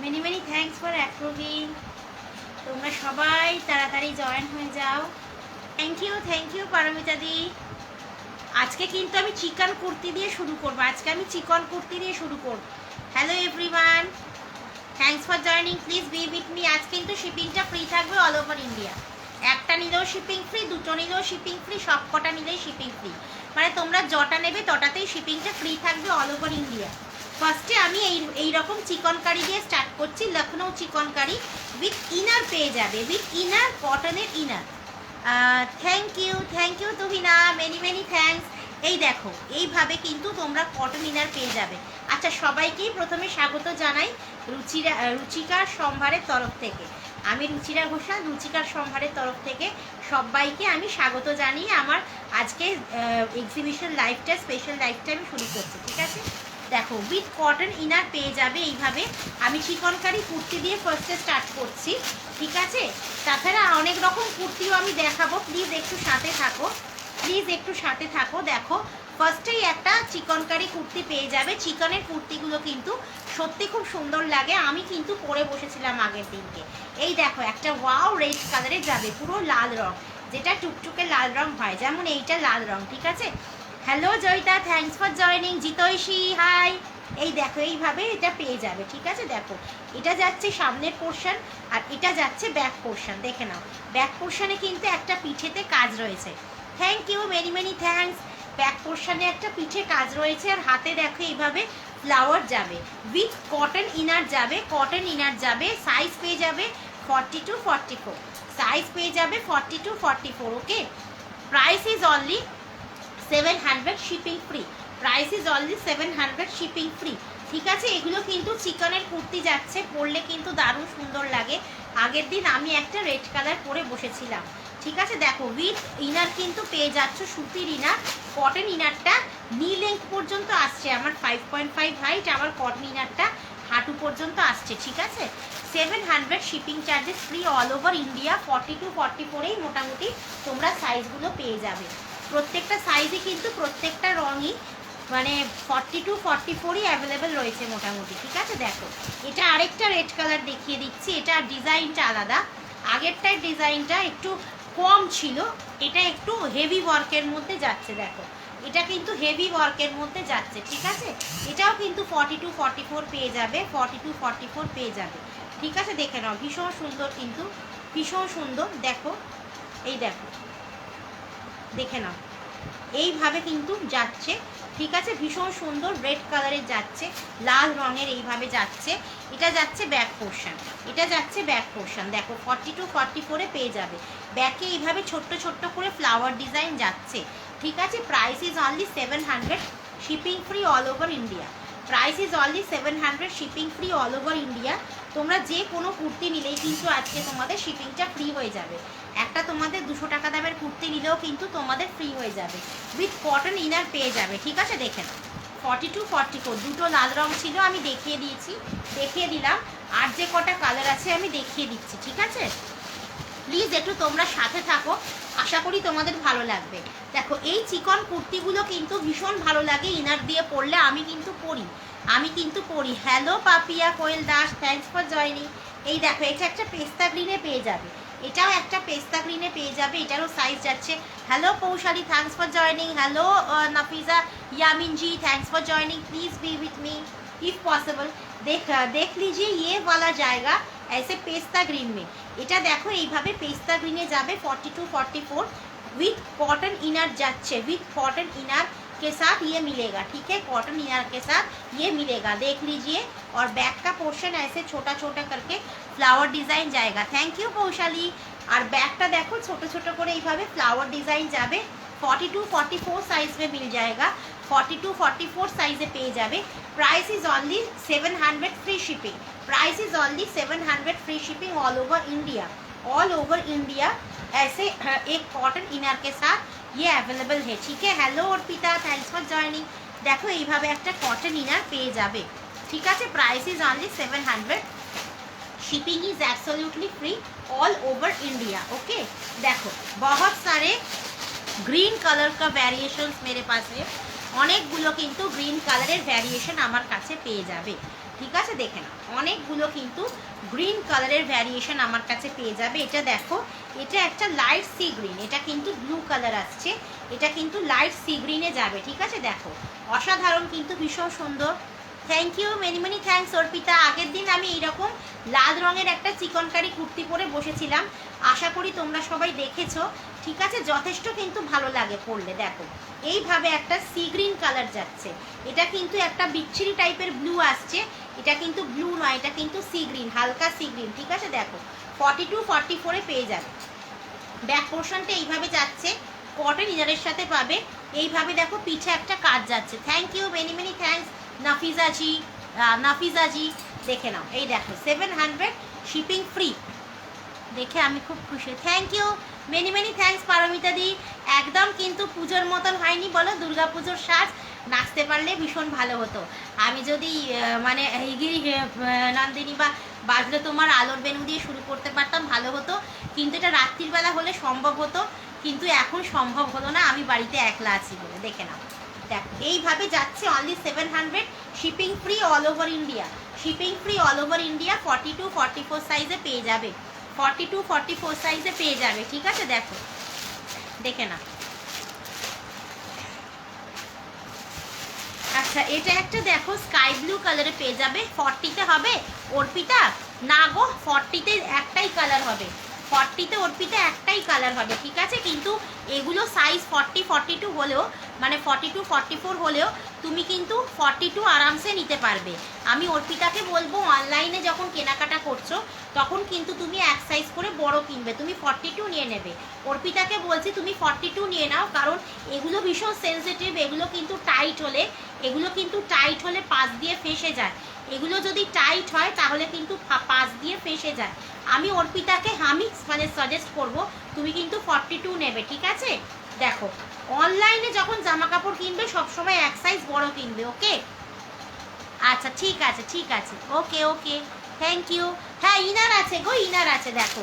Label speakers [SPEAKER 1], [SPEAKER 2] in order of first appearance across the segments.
[SPEAKER 1] Many many thanks for approving. তোমরা সবাই তাড়াতাড়ি জয়েন হয়ে যাও। থ্যাংক ইউ পারমিতা দি। আজকে কিন্তু আমি চিকন কুর্তি দিয়ে শুরু করবো। Hello everyone, thanks for joining, please be with me. আজ কিন্তু শিপিংটা ফ্রি থাকবে অল ওভার ইন্ডিয়া। একটা নিলেও শিপিং ফ্রি, দুটো নিলেও শিপিং ফ্রি, সব কটা নিলেই শিপিং ফ্রি। মানে তোমরা যটা নেবে তটাতেই শিপিংটা ফ্রি থাকবে অল ওভার ইন্ডিয়া। ফার্স্টে আমি এই রকম চিকন কারি দিয়ে স্টার্ট করছি। লখনৌ চিকন কারি উইথ ইনার পেয়ে যাবে, উইথ ইনার, কটনের inner. Thank you Tuhina, many many thanks. এই দেখো, এইভাবে কিন্তু তোমরা কটন ইনার পেয়ে যাবে। আচ্ছা, সবাইকেই প্রথমে স্বাগত জানাই রুচিকার সম্ভারের তরফ থেকে। আমি রুচিরা ঘোষাল, রুচিকার সম্ভারের তরফ থেকে সবাইকে আমি স্বাগত জানিয়ে আমার আজকে এক্সিবিশন লাইভটা, স্পেশাল লাইভটা আমি শুরু করছি। ঠিক আছে, দেখো উইথ কটন ইনার পেয়ে যাবে এইভাবে। আমি চিকনকারি কুর্তি দিয়ে ফার্স্টে স্টার্ট করছি। ঠিক আছে, তাছাড়া অনেক রকম কুর্তিও আমি দেখাবো। প্লিজ একটু সাথে থাকো। দেখো, ফার্স্টেই একটা চিকনকারি কুর্তি পেয়ে যাবে। চিকনের কুর্তিগুলো কিন্তু সত্যি খুব সুন্দর লাগে। আমি কিন্তু পরে বসেছিলাম আগের দিনকে। এই দেখো, একটা ওয়াও রেড কালারে যাবে, পুরো লাল রং, যেটা টুকটুকে লাল রং হয়, যেমন এইটা লাল রং। ঠিক আছে, hello Joyita, thanks for joining. Jitaishi, hi. এই দেখো, এইভাবে এটা পেয়ে যাবে। ঠিক আছে, দেখো এটা যাচ্ছে সামনের পোর্শন আর এটা যাচ্ছে ব্যাক পোর্শন। দেখে নাও, ব্যাক পোর্শনে কিন্তু একটা পিঠেতে কাজ রয়েছে। Thank you, many many thanks. Back পোর্শনে একটা পিঠে কাজ রয়েছে আর হাতে দেখো এইভাবে ফ্লাওয়ার যাবে, উইথ কটন ইনার যাবে। সাইজ পেয়ে যাবে 40 to 44, সাইজ পেয়ে যাবে 40 to 44। Okay, price is only 700, shipping free. Price is only 700, shipping free. ঠিক আছে, এগুলো কিন্তু চিকনের কুর্তি যাচ্ছে, পরলে কিন্তু দারুণ সুন্দর লাগে। আগের দিন আমি একটা রেড কালার পরে বসেছিলাম। ঠিক আছে, দেখো উইথ ইনার কিন্তু পেয়ে যাচ্ছ, সুতির ইনার। কটন ইনারটা নি লেন্থ পর্যন্ত আসছে, আমার 5.5 হাইট, আমার কটন ইনারটা হাঁটু পর্যন্ত আসছে। ঠিক আছে, 700, shipping charges free all over India. 40 to 44এই মোটামুটি তোমরা সাইজগুলো পেয়ে যাবে। প্রত্যেকটা সাইজই কিন্তু প্রত্যেকটা রঙই মানে 40 to 44ই অ্যাভেলেবেল রয়েছে মোটামুটি। ঠিক আছে, দেখো এটা আরেকটা রেড কালার দেখিয়ে দিচ্ছি। এটা ডিজাইনটা আলাদা, আগেরটার ডিজাইনটা একটু কম ছিল, এটা একটু হেভি ওয়ার্কের মধ্যে যাচ্ছে। দেখো, এটা কিন্তু হেভি ওয়ার্কের মধ্যে যাচ্ছে। ঠিক আছে, এটাও কিন্তু 40 to 44 পেয়ে যাবে, 40 to 44 পেয়ে যাবে। ঠিক আছে, দেখে নাও, ভীষণ সুন্দর, কিন্তু ভীষণ সুন্দর। দেখো, এই দেখো, দেখে নাও, এইভাবে কিন্তু যাচ্ছে। ঠিক আছে, ভীষণ সুন্দর রেড কালারের যাচ্ছে, লাল রঙের এইভাবে যাচ্ছে। এটা যাচ্ছে ব্যাক পোর্শন, দেখো 40 to 44-এ পেয়ে যাবে। ব্যাকে এইভাবে ছোট্ট ছোট্ট করে ফ্লাওয়ার ডিজাইন যাচ্ছে। ঠিক আছে, price is only 700, shipping free all over India. Price is only 700, shipping free all over India. তোমরা যে কোনো কুর্তি নিলেই কিন্তু আজকে তোমাদের শিপিংটা ফ্রি হয়ে যাবে। একটা তোমাদের 200 টাকা দামের কুর্তি নিলেও কিন্তু তোমাদের ফ্রি হয়ে যাবে, উইথ কটন ইনার পেয়ে যাবে। ঠিক আছে, দেখে নাও, 40 to 44, দুটো লাল রং ছিল, আমি দেখিয়ে দিলাম। আর যে কটা কালার আছে আমি দেখিয়ে দিচ্ছি। ঠিক আছে, প্লিজ একটু তোমরা সাথে থাকো, আশা করি তোমাদের ভালো লাগবে। দেখো, এই চিকন কুর্তিগুলো কিন্তু ভীষণ ভালো লাগে ইনার দিয়ে পরলে। আমি কিন্তু পরি। Hello Papiya Koel Das, thanks for joining. এই দেখো, এটা একটা পেস্তা গ্রিনে পেয়ে যাবে, এটাও একটা পেস্তা গ্রিনে পেয়ে যাবে, এটারও সাইজ যাচ্ছে। Hello Poushali, thanks for joining. Hello Nafiza Yamin ji, thanks for joining. Please be with me if possible. देख लीजिए, ये वाला जाएगा ऐसे पेस्ता ग्रीन में। এটা দেখো, এইভাবে পেস্তা গ্রিনে যাবে, 40 to 44, विथ कॉटन इनर যাচ্ছে, विथ कॉटन इनर के साथ ये मिलेगा। ठीक है, कॉटन इनर के साथ ये मिलेगा, देख लीजिए। और बैक का पोर्शन ऐसे छोटा छोटा करके फ्लावर डिजाइन जाएगा। Thank you Poushali. और बैकটা দেখো, ছোট ছোট করে এইভাবে ফ্লাওয়ার ডিজাইন যাবে। 40 to 44 সাইজ में मिल जाएगा, 40 to 44 साइज़ पेज जाए। Price is only 700, free shipping. Price is only 700, free shipping all over India. ऐसे एक कॉटन इनर के साथ ये अवेलेबल है। ठीक है, hello Arpita, thanks for joining. देखो, এইভাবে একটা কটন ইনার পেয়ে যাবে। ঠিক আছে, price is only 700, shipping is absolutely free all over India. Okay, देखो बहुत सारे ग्रीन कलर का ভ্যারিয়েশনস मेरे पास है, অনেকগুলো কিন্তু গ্রিন কালারের ভ্যারিয়েশন আমার কাছে পেয়ে যাবে। ঠিক আছে, দেখে নাও অনেকগুলো কিন্তু গ্রিন কালারের ভ্যারিয়েশন আমার কাছে পেয়ে যাবে। এটা দেখো, এটা একটা লাইট সি গ্রিন, এটা কিন্তু ব্লু কালার আসছে, এটা কিন্তু লাইট সি গ্রিনে যাবে। ঠিক আছে, দেখো অসাধারণ কিন্তু, ভীষণ সুন্দর। Thank you, many many thanks Arpita. আগের দিন আমি এইরকম লাল রঙের একটা চিকনকারি কুর্তি পরে বসেছিলাম, আশা করি তোমরা সবাই দেখেছো। ঠিক আছে, যথেষ্ট কিন্তু ভালো লাগে পরলে। দেখো এইভাবে একটা সি গ্রিন কালার যাচ্ছে, এটা কিন্তু একটা বিচ্ছিরি টাইপের ব্লু আসছে, এটা কিন্তু ব্লু নয়, এটা কিন্তু সি গ্রিন, হালকা সি গ্রিন। ঠিক আছে, দেখো 42-44-এ পেয়ে যাবে। ব্যাক পোর্শনটা এইভাবে যাচ্ছে, কটন ইনারের সাথে পাবে। এইভাবে দেখো পিছে একটা কাজ যাচ্ছে। Thank you, many many thanks Nafizaji, Nafizaji. দেখে নাও, এই দেখো 700 শিপিং ফ্রি, দেখে আমি খুব খুশি। Thank you, many many thanks Paromita দি। একদম কিন্তু পুজোর মতন হয়নি বলো, দুর্গা পুজোর সাজ। নাচতে পারলে ভীষণ ভালো হতো। আমি যদি মানে হিগিরি নন্দিনী বা বাজলে তোমার আলোর বেনু দিয়ে শুরু করতে পারতাম, ভালো হতো। কিন্তু এটা রাত্রির বেলা হলে সম্ভব হতো, কিন্তু এখন সম্ভব হলো না, আমি বাড়িতে একলা আছি বলে। দেখে নাও, দেখো এইভাবে যাচ্ছে, only 700, shipping free all over India, shipping free all over India. 42-44 সাইজে পেয়ে যাবে, 42-44 সাইজে পেয়ে যাবে। ঠিক আছে, দেখো দেখে না। আচ্ছা, এটা একটা দেখো স্কাই ব্লু কালারে পেয়ে যাবে। 40-তে হবে অর্পিতা? না গো, 40-তে একটাই কালার হবে, 40-তে অর্পিতা একটাই কালার হবে। ঠিক আছে, কিন্তু এগুলো সাইজ 40-42 হলেও, মানে 42-44 হলেও তুমি কিন্তু 42 আরামসে নিতে পারবে। আমি অর্পিতাকে বলবো অনলাইনে যখন কেনাকাটা করছো তখন কিন্তু তুমি এক সাইজ করে বড় কিনবে, তুমি 42 নিয়ে নেবে। অর্পিতাকে বলছি তুমি 42 নিয়ে নাও, কারণ এগুলো ভীষণ সেন্সিটিভ, এগুলো কিন্তু টাইট হলে, এগুলো কিন্তু টাইট হলে পাশ দিয়ে ফেসে যায়, এগুলো যদি টাইট হয় তাহলে কিন্তু পাশ দিয়ে ফেসে যায়। আমি অর্পিতাকে মানে সাজেস্ট করব তুমি কিন্তু 42 নেবে। ঠিক আছে, দেখো অনলাইনে যখন জামা কাপড় কিনবে সবসময় এক সাইজ বড় কিনবে, ওকে? আচ্ছা ঠিক আছে, ঠিক আছে, ওকে ওকে, থ্যাংক ইউ। হ্যাঁ, ইনার আছে গো, ইনার আছে, দেখো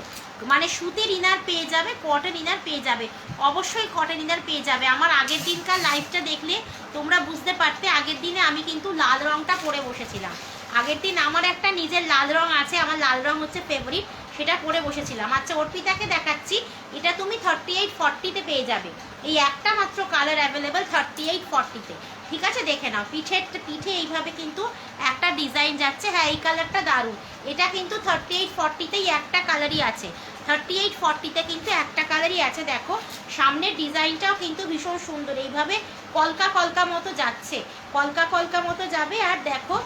[SPEAKER 1] মানে সুতির ইনার পেয়ে যাবে, কটন ইনার পেয়ে যাবে, অবশ্যই কটন ইনার পেয়ে যাবে। আমার আগের দিনকার লাইভটা দেখলে তোমরা বুঝতে পারতে, আগের দিনে আমি কিন্তু লাল রঙটা পরে বসেছিলাম। আগের দিন আমার একটা নিজের লাল রং আছে, আমার লাল রং হচ্ছে ফেভারিট, সেটা পরে বসেছিলাম। আচ্ছা, অর্পিতাকে দেখাচ্ছি, এটা তুমি 38-40-তে পেয়ে যাবে। এই একটা মাত্র কালার অ্যাভেলেবেল 38-40-তে। ঠিক আছে, দেখে নাও, পিঠে এইভাবে কিন্তু একটা ডিজাইন যাচ্ছে। হ্যাঁ, এই কালারটা দারুণ, এটা কিন্তু 38-40-তেই একটা কালারই আছে, 38-40-তে কিন্তু একটা কালারই আছে। দেখো সামনের ডিজাইনটাও কিন্তু ভীষণ সুন্দর, এইভাবে কলকা কলকা মতো যাচ্ছে, কলকা কলকা মতো যাবে। আর দেখো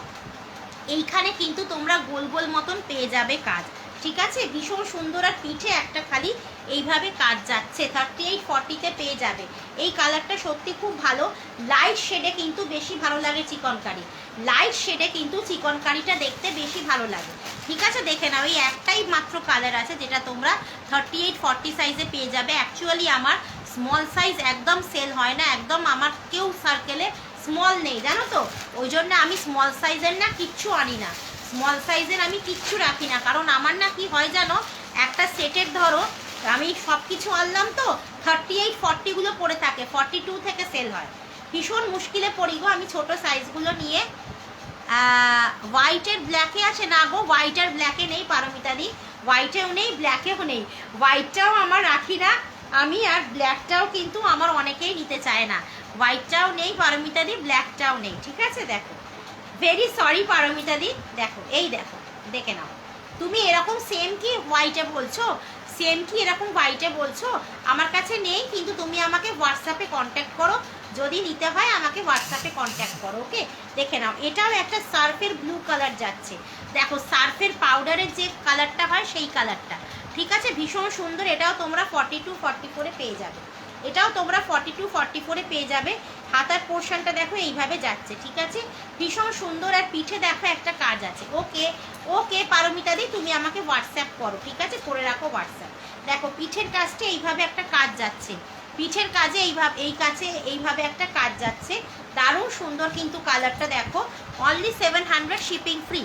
[SPEAKER 1] এইখানে কিন্তু তোমরা গোল গোল মতন পেয়ে যাবে কাজ। ঠিক আছে, ভীষণ সুন্দর। আর পিঠে একটা খালি এইভাবে কাজ যাচ্ছে, 38-40-তে পেয়ে যাবে। এই কালারটা সত্যি খুব ভালো, লাইট শেডে কিন্তু বেশি ভালো লাগে চিকনকারি, লাইট শেডে কিন্তু চিকনকারিটা দেখতে বেশি ভালো লাগে। ঠিক আছে, দেখে নাও, এই একটাই মাত্র কালার আছে যেটা তোমরা 38-40 সাইজে পেয়ে যাবে। অ্যাকচুয়ালি আমার স্মল সাইজ একদম সেল হয় না, একদম আমার কেউ সার্কেলে স্মল নেই জানো তো, ওই জন্য আমি স্মল সাইজের না কিচ্ছু আনি না, স্মল সাইজের আমি কিচ্ছু রাখি না। কারণ আমার না কি হয় জানো, একটা সেটের ধরো আমি সব কিছু আনলাম তো 38-40গুলো পড়ে থাকে, 42 থেকে সেল হয়, ভীষণ মুশকিলে পড়ি গো আমি ছোট সাইজগুলো নিয়ে। হোয়াইটের ব্ল্যাকে আছে না গো, হোয়াইট আর ব্ল্যাকে নেই পারমিতাদি, হোয়াইটেও নেই ব্ল্যাকেও নেই, হোয়াইটটাও আমার রাখি না আমি, আর ব্ল্যাকটাও কিন্তু আমার অনেকেই নিতে চায় না, হোয়াইটটাও নেই পারমিতাদি, ব্ল্যাকটাও নেই। ঠিক আছে, দেখো ভেরি সরি পারমিতাদি, দেখো এই দেখো, দেখে নাও। তুমি এরকম সেম কি হোয়াইটে বলছো, সেম কি এরকম হোয়াইটে বলছো? আমার কাছে নেই, কিন্তু তুমি আমাকে হোয়াটসঅ্যাপে কন্ট্যাক্ট করো, যদি নিতে হয় আমাকে হোয়াটসঅ্যাপে কন্ট্যাক্ট করো, ওকে? দেখে নাও, এটাও একটা সার্ফের ব্লু কালার যাচ্ছে, দেখো সার্ফের পাউডারের যে কালারটা হয় সেই কালারটা। ঠিক আছে, ভীষণ সুন্দর, এটাও তোমরা 42-44-এ পেয়ে যাবে, এটাও তোমরা 42-44-এ পেয়ে যাবে। হাতার পোর্শনটা দেখো এইভাবে যাচ্ছে। ঠিক আছে, ভীষণ সুন্দর। আর পিঠে দেখো একটা কাজ আছে, ওকে ওকে পারমিতাদি, তুমি আমাকে হোয়াটসঅ্যাপ করো, ঠিক আছে, করে রাখো হোয়াটসঅ্যাপ। দেখো পিঠের কাজটা এইভাবে একটা কাজ যাচ্ছে, পিঠের কাজে এইভাবে একটা কাজ যাচ্ছে, দারুণ সুন্দর কিন্তু কালারটা। দেখো only 700 shipping free,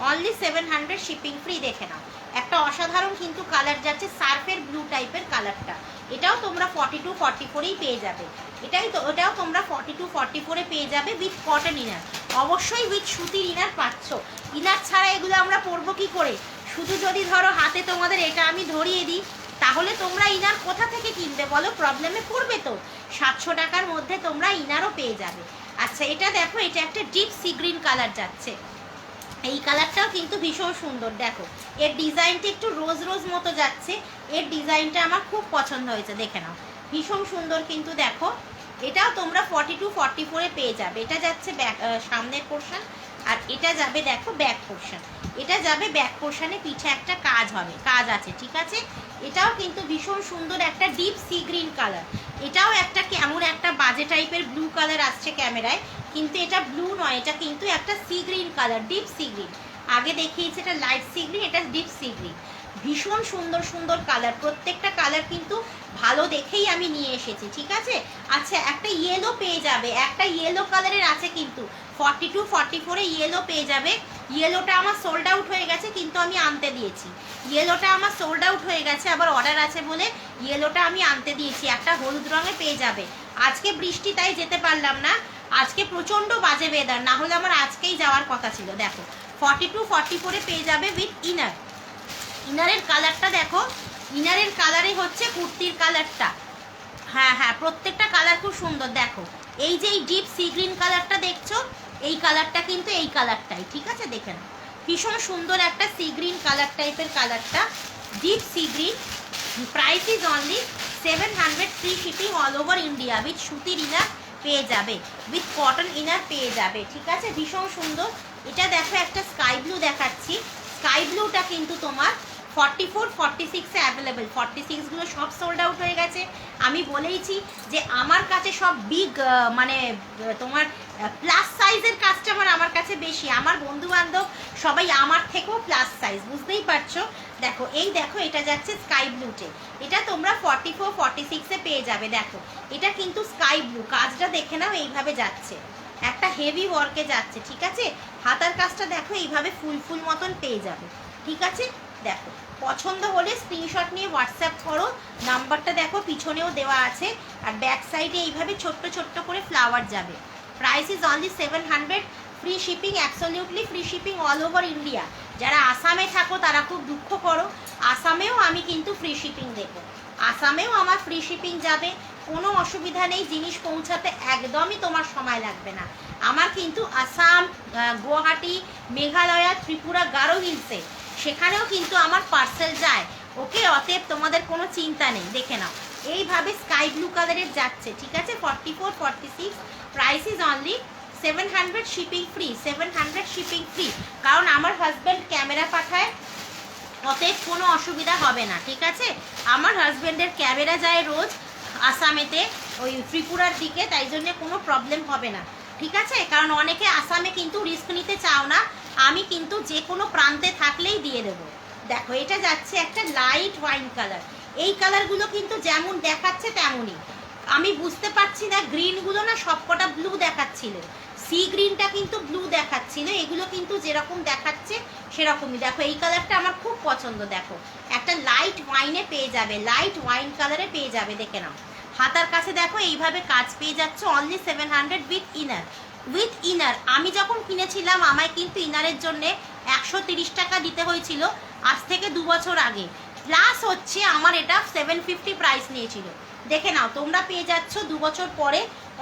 [SPEAKER 1] only 700 shipping free. দেখে নাও, একটা অসাধারণ কিন্তু কালার যাচ্ছে, সার্ফের ব্লু টাইপের কালারটা, এটাও তোমরা 42-44-এই পেয়ে যাবে, এটাও তোমরা 42-44-এ পেয়ে যাবে উইথ কটন ইনার। অবশ্যই উইথ সুতির ইনার পাচ্ছ। ইনার ছাড়া এগুলো আমরা পরবো কি করে? শুধু যদি ধরো হাতে তোমাদের এটা আমি ধরিয়ে দিই, তাহলে তোমরা ইনার কোথা থেকে কিনবে বলো? প্রবলেমে পড়বে তো। 700 টাকার মধ্যে তোমরা ইনারও পেয়ে যাবে। আচ্ছা, এটা দেখো, এটা একটা ডিপ সি গ্রিন কালার যাচ্ছে। এই কালারটাও কিন্তু ভীষণ সুন্দর। দেখো এর ডিজাইনটা একটু রোজ রোজ মতো যাচ্ছে। এর ডিজাইনটা আমার খুব পছন্দ হয়েছে, দেখে নাও, ভীষণ সুন্দর কিন্তু। দেখো এটাও তোমরা 42-44-এ পেয়ে যাবে। এটা যাচ্ছে ব্যাক, সামনের পোর্শন, আর এটা যাবে দেখো ব্যাক পোর্শন। এটা যাবে ব্যাক পোর্শনে, পিঠে একটা কাজ হবে, কাজ আছে, ঠিক আছে। এটাও কিন্তু ভীষণ সুন্দর একটা ডিপ সি গ্রিন কালার। এটাও একটা কেমন একটা বাজে টাইপের ব্লু কালার আসছে ক্যামেরায়, কিন্তু এটা ব্লু নয়, এটা কিন্তু একটা sea green colour, deep sea green. আগে দেখিয়েছে এটা লাইট সি গ্রিন, এটা ডিপ সি গ্রিন। ভীষণ সুন্দর সুন্দর কালার, প্রত্যেকটা কালার কিন্তু ভালো দেখেই আমি নিয়ে এসেছি, ঠিক আছে। আচ্ছা, একটা ইয়েলো পেয়ে যাবে, একটা ইয়েলো কালারের আছে কিন্তু 42-44-এ ইয়েলো পেয়ে যাবে। ইয়েলোটা আমার সোল্ড আউট হয়ে গেছে, কিন্তু আমি আনতে দিয়েছি। ইয়েলোটা আমার সোল্ড আউট হয়ে গেছে, আবার অর্ডার আছে বলে ইয়েলোটা আমি আনতে দিয়েছি। একটা হলুদ রঙে পেয়ে যাবে। আজকে বৃষ্টি, তাই যেতে পারলাম না। আজকে প্রচণ্ড বাজে ওয়েদার, না হলে আমার আজকেই যাওয়ার কথা ছিল। দেখো 42-44-এ পেয়ে যাবে উইথ ইনার। ইনারের কালারটা দেখো, ইনারের কালারে হচ্ছে কুর্তির কালারটা। হ্যাঁ হ্যাঁ, প্রত্যেকটা কালার খুব সুন্দর। দেখো এই যে এই ডিপ সি গ্রিন কালারটা দেখছো, এই কালারটা কিন্তু এই কালারটাই, ঠিক আছে, দেখে নাও। ভীষণ সুন্দর একটা সি গ্রিন কালার টাইপের কালারটা, deep sea green. Price is only 700, free shipping all over India. With সুতির ইনার পেয়ে যাবে, উইথ কটন ইনার পেয়ে যাবে, ঠিক আছে। ভীষণ সুন্দর। এটা দেখো একটা স্কাই ব্লু দেখাচ্ছি। স্কাই ব্লুটা কিন্তু তোমার 44-46-এ অ্যাভেলেবেল। 46গুলো সব সোল্ড আউট হয়ে গেছে। আমি বলেইছি যে আমার কাছে সব বিগ, মানে তোমার প্লাস সাইজের কাস্টমার আমার কাছে বেশি। আমার বন্ধু বান্ধব সবাই আমার থেকেও প্লাস সাইজ, বুঝতেই পারছো। দেখো এই দেখো, এটা যাচ্ছে স্কাই ব্লুতে। এটা তোমরা 44-46-এ পেয়ে যাবে। দেখো এটা কিন্তু স্কাই ব্লু, কাজটা দেখে নাও, এইভাবে যাচ্ছে, একটা হেভি ওয়ার্কে যাচ্ছে, ঠিক আছে। হাতার কাজটা দেখো, এইভাবে ফুল ফুল মতন পেয়ে যাবে, ঠিক আছে। দেখো পছন্দ হলে স্ক্রিনশট নিয়ে হোয়াটসঅ্যাপ করো। নাম্বারটা দেখো পিছনেও দেওয়া আছে, আর ব্যাক সাইডে এইভাবে ছোট্ট ছোট্ট করে ফ্লাওয়ার যাবে। Price is only 700, free shipping, absolutely free shipping all over India. যারা আসামে থাকো তারা খুব দুঃখ করো, আসামেও আমি কিন্তু ফ্রি শিপিং দেবো। আসামেও আমার ফ্রি শিপিং যাবে, কোনো অসুবিধা নেই। জিনিস পৌঁছাতে একদমই তোমার সময় লাগবে না। আমার কিন্তু আসাম, গুয়াহাটি, মেঘালয়, ত্রিপুরা, গারো হিলসে, সেখানেও কিন্তু আমার পার্সেল যায়, ওকে। অতএব তোমাদের কোনো চিন্তা নেই, দেখে নাও। এইভাবে স্কাই ব্লু কালারের যাচ্ছে, ঠিক আছে। 44-46, price is only 700, shipping free. 700 shipping free, কারণ আমার হাজব্যান্ড ক্যামেরা পাঠায়, অতএব কোনো অসুবিধা হবে না, ঠিক আছে। আমার হাজব্যান্ডের ক্যামেরা যায় রোজ আসামেতে, ওই ত্রিপুরার দিকে, তাই জন্য কোনো প্রবলেম হবে না, ঠিক আছে। কারণ অনেকে আসামে কিন্তু রিস্ক নিতে চাও না, আমি কিন্তু যে কোনো প্রান্তে থাকলেই দিয়ে দেবো। দেখো এটা যাচ্ছে একটা লাইট ওয়াইন কালার। এই কালারগুলো কিন্তু যেমন দেখাচ্ছে তেমনই। আমি বুঝতে পারছি না, গ্রিনগুলো না সবকটা ব্লু দেখাচ্ছিল, সি গ্রিনটা কিন্তু ব্লু দেখাচ্ছিল, এগুলো কিন্তু যেরকম দেখাচ্ছে সেরকমই। দেখো এই কালারটা আমার খুব পছন্দ। দেখো একটা লাইট ওয়াইনে পেয়ে যাবে, লাইট ওয়াইন কালারে পেয়ে যাবে, দেখে নাও। হাতার কাছে দেখো এইভাবে কাজ পেয়ে যাচ্ছে, only 700 with inner. With inner আমি যখন কিনেছিলাম, আমায় কিন্তু ইনারের জন্যে 130 টাকা দিতে হয়েছিল, আজ থেকে 2 বছর আগে। প্লাস হচ্ছে আমার এটা 750 প্রাইস নিয়েছিল, দেখে নাও। তোমরা পেয়ে যাচ্ছ 2 বছর পরে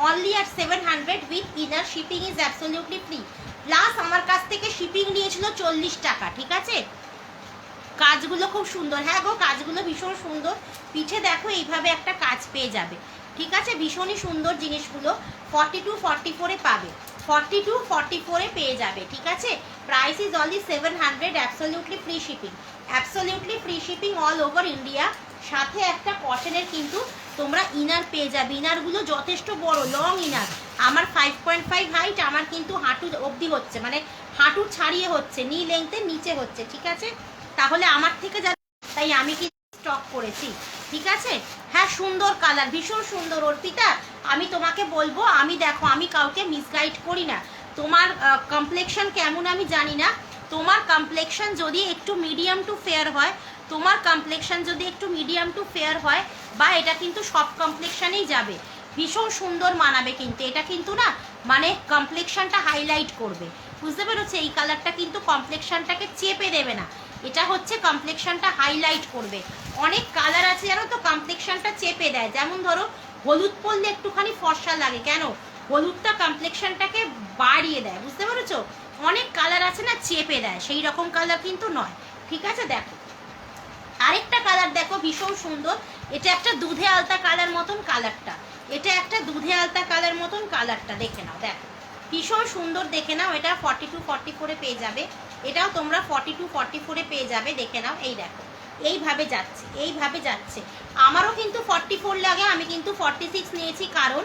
[SPEAKER 1] অনলি আর 700 with inner. Shipping is absolutely free. Plus আমার কাছ থেকে শিপিং নিয়েছিল 40 টাকা, ঠিক আছে। কাজগুলো খুব সুন্দর, হ্যাঁ গো, কাজগুলো ভীষণ সুন্দর। পিঠে দেখো এইভাবে একটা কাজ পেয়ে যাবে, ঠিক আছে। ভীষণই সুন্দর জিনিসগুলো। 42-44-এ পাবে, 42-44-এ পেয়ে যাবে, ঠিক আছে। Price is only 700, absolutely free shipping, absolutely free shipping all over India. সাথে একটা কটনের কিন্তু তোমরা ইনার পেয়ে যাবে। ইনারগুলো যথেষ্ট বড়, লং ইনার। আমার 5.5 হাইট, আমার কিন্তু হাঁটু অবধি হচ্ছে, মানে হাঁটু ছাড়িয়ে হচ্ছে, নি লেংথের নিচে হচ্ছে, ঠিক আছে। তাহলে আমার থেকে যা, তাই আমি কিন্তু স্টক করেছি, ঠিক আছে। হ্যাঁ সুন্দর কালার, ভীষণ সুন্দর অর্পিতা। আমি তোমাকে বলবো, আমি দেখো আমি কাউকে মিসগাইড করি না। তোমার কমপ্লেকশন কেমন আমি জানি না, তোমার কমপ্লেকশন যদি একটু মিডিয়াম টু ফেয়ার হয়, তোমার কমপ্লেকশন যদি একটু মিডিয়াম টু ফেয়ার হয়, বা এটা কিন্তু সব কমপ্লেকশনেই যাবে, ভীষণ সুন্দর মানাবে কিন্তু। এটা কিন্তু না মানে কমপ্লেকশনটা হাইলাইট করবে, বুঝতে পেরেছো? এই কালারটা কিন্তু কমপ্লেকশনটাকে চেপে দেবে না, এটা হচ্ছে কমপ্লেকশনটা হাইলাইট করবে। অনেক কালার আছে জানো তো কমপ্লেকশনটা চেপে দেয়, যেমন ধরো হলুদ পরলে একটুখানি ফর্সা লাগে, কেন? হলুদটা কমপ্লেকশনটাকে বাড়িয়ে দেয়, বুঝতে পেরেছো? অনেক কালার আছে না চেপে দেয়, সেই রকম কালার কিন্তু নয়, ঠিক আছে? দেখো আরেকটা কালার দেখো ভীষণ সুন্দর, এটা একটা দুধে আলতা কালার মতন কালারটা, এটা একটা দুধে আলতা কালার মতন কালারটা, দেখে নাও, দেখো ভীষণ সুন্দর, দেখে নাও। এটা 42-44 পেয়ে যাবে, এটাও তোমরা 42-44 পেয়ে যাবে, দেখে নাও। এই দেখো এইভাবে যাচ্ছে, এইভাবে যাচ্ছে। আমারও কিন্তু 44 লাগে, আমি কিন্তু 46 নিয়েছি, কারণ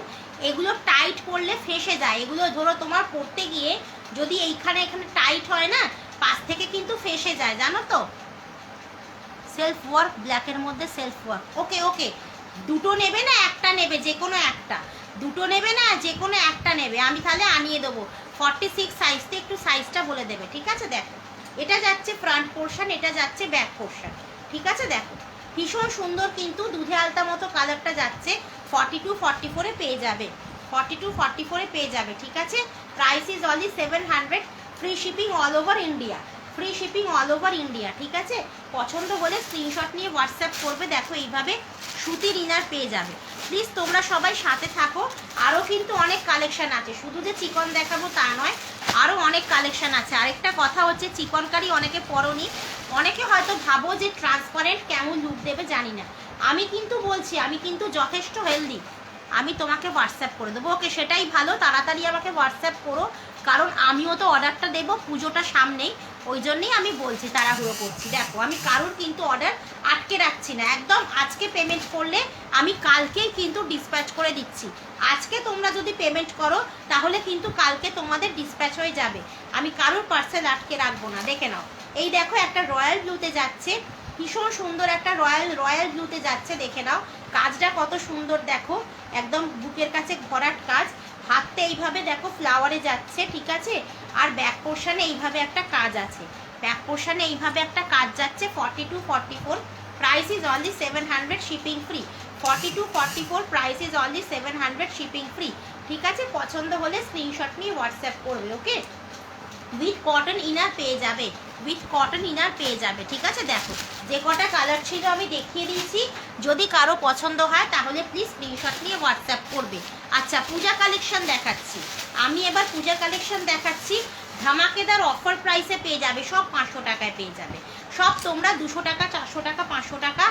[SPEAKER 1] এগুলো টাইট করলে ফেসে যায়। এগুলো ধরো তোমার পরতে গিয়ে যদি এইখানে এখানে টাইট হয় না, পাশ থেকে কিন্তু ফেসে যায়, জানো তো? সেলফ ওয়ার্ক, ব্ল্যাকের মধ্যে সেলফ ওয়ার্ক। ওকে ওকে, দুটো নেবে না একটা নেবে, যে কোনো একটা, দুটো নেবে না যে কোনো একটা নেবে, আমি তাহলে আনিয়ে দেবো। 46 সাইজতে একটু সাইজটা বলে দেবে, ঠিক আছে? দেখো এটা যাচ্ছে ফ্রন্ট পোর্শন, এটা যাচ্ছে ব্যাক পোর্শন, ঠিক আছে? দেখো ভীষণ সুন্দর কিন্তু দুধে আলতা মতো কালারটা যাচ্ছে, 42-44 পেয়ে যাবে, 42-44 পেয়ে যাবে, ঠিক আছে? Price is only 700, free shipping all over India, free shipping all over India, ঠিক আছে? পছন্দ হলে স্ক্রিনশট নিয়ে হোয়াটসঅ্যাপ করবে। দেখো এইভাবে সুতির ইনার পেয়ে যাবে। প্লিজ তোমরা সবাই সাথে থাকো, আরও কিন্তু অনেক কালেকশান আছে, শুধু যে চিকন দেখাবো তা নয়, আরও অনেক কালেকশান আছে। আরেকটা কথা হচ্ছে চিকনকারি অনেকে পরনি, অনেকে হয়তো ভাবো যে ট্রান্সপারেন্ট কেমন লুক দেবে, জানি না। আমি কিন্তু বলছি আমি কিন্তু যথেষ্ট হেলদি, আমি তোমাকে হোয়াটসঅ্যাপ করে দেবো। ওকে, সেটাই ভালো, তাড়াতাড়ি আমাকে হোয়াটসঅ্যাপ করো, কারণ আমিও তো অর্ডারটা দেবো, পুজোটা সামনেই, ওই জন্যই আমি বলছি, তাড়াহুড়ো করছি। দেখো আমি কারোর কিন্তু অর্ডার আটকে রাখছি না, একদম আজকে পেমেন্ট করলে আমি কালকেই কিন্তু ডিসপ্যাচ করে দিচ্ছি। আজকে তোমরা যদি পেমেন্ট করো তাহলে কিন্তু কালকে তোমাদের ডিসপ্যাচ হয়ে যাবে, আমি কারোর পার্সেল আটকে রাখবো না। দেখে নাও, এই দেখো একটা রয়্যাল ব্লুতে যাচ্ছে, ভীষণ সুন্দর একটা রয়্যাল ব্লুতে যাচ্ছে, দেখে নাও কাজটা কত সুন্দর, দেখো একদম বুকের কাছে ভরাট কাজ, হাতটা এইভাবে দেখো ফ্লাওয়ারে যাচ্ছে, ঠিক আছে? আর ব্যাক পোর্শনে এইভাবে একটা কাজ আছে, ব্যাক পোর্শনে এইভাবে একটা কাজ যাচ্ছে। 42-44 price is only 700, shipping free. 42-44 price is only 700, shipping free, ঠিক আছে? পছন্দ হলে স্ক্রিনশট নিয়ে হোয়াটসঅ্যাপ করবে। ওকে, উইথ কটন ইনার পেয়ে যাবে, উইথ কটন ইনার পেয়ে যাবে, ঠিক আছে? দেখো যে কটা কালার ছিল আমি দেখিয়ে দিয়েছি, যদি কারো পছন্দ হয় তাহলে প্লিজ স্ক্রিনশট নিয়ে হোয়াটসঅ্যাপ করবে। আচ্ছা, পূজা কালেকশন দেখাচ্ছি আমি, এবার পূজা কালেকশন দেখাচ্ছি, ধামাকেদার অফার প্রাইসে পেয়ে যাবে, সব 500 টাকায় পেয়ে যাবে, সব তোমরা 200 টাকা, 400 টাকা, 500 টাকা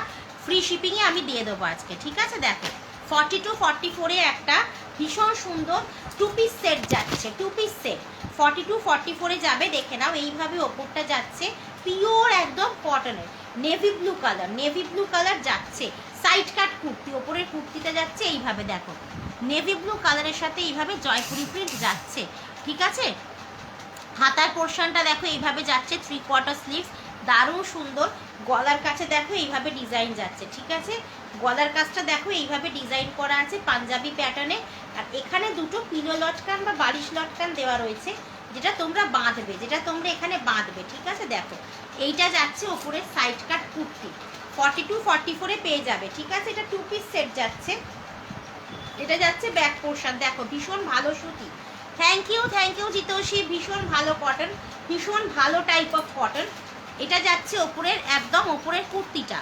[SPEAKER 1] ফ্রি শিপিংয়ে আমি দিয়ে দেবো আজকে, ঠিক আছে? দেখো 42-44 একটা ভীষণ সুন্দর 2 পিস সেট যাচ্ছে, 2 পিস সেট 42-44 যাবে, দেখে নাও এইভাবে ওপরটা যাচ্ছে, পিওর একদম কটনের navy blue colour, navy blue colour যাচ্ছে, সাইড কাট কুর্তি, ওপরের কুর্তিটা যাচ্ছে এইভাবে, দেখো নেভি ব্লু কালারের সাথে এইভাবে জয়পুরি প্রিন্ট যাচ্ছে, ঠিক আছে? হাতার পোর্শনটা দেখো এইভাবে যাচ্ছে, 3/4 স্লিভস, দারুণ সুন্দর। গলার কাছে দেখো এইভাবে ডিজাইন যাচ্ছে, ঠিক আছে? গলার কাজটা দেখো এইভাবে ডিজাইন করা আছে পাঞ্জাবি প্যাটার্নে, আর এখানে দুটো পিলো লটকান বা বালিশ লটকান দেওয়া রয়েছে, যেটা তোমরা বাঁধবে, যেটা তোমরা এখানে বাঁধবে, ঠিক আছে? দেখো এইটা যাচ্ছে ওপরের সাইড কাট কুর্তি, 42-44 পেয়ে যাবে, ঠিক আছে? এটা 2 পিস সেট যাচ্ছে, এটা যাচ্ছে ব্যাক পোর্শন, দেখো ভীষণ ভালো সুতি। থ্যাংক ইউ জিতোষী, ভীষণ ভালো কটন, ভীষণ ভালো টাইপ অফ কটন। এটা যাচ্ছে ওপরের একদম ওপরের কুর্তিটা,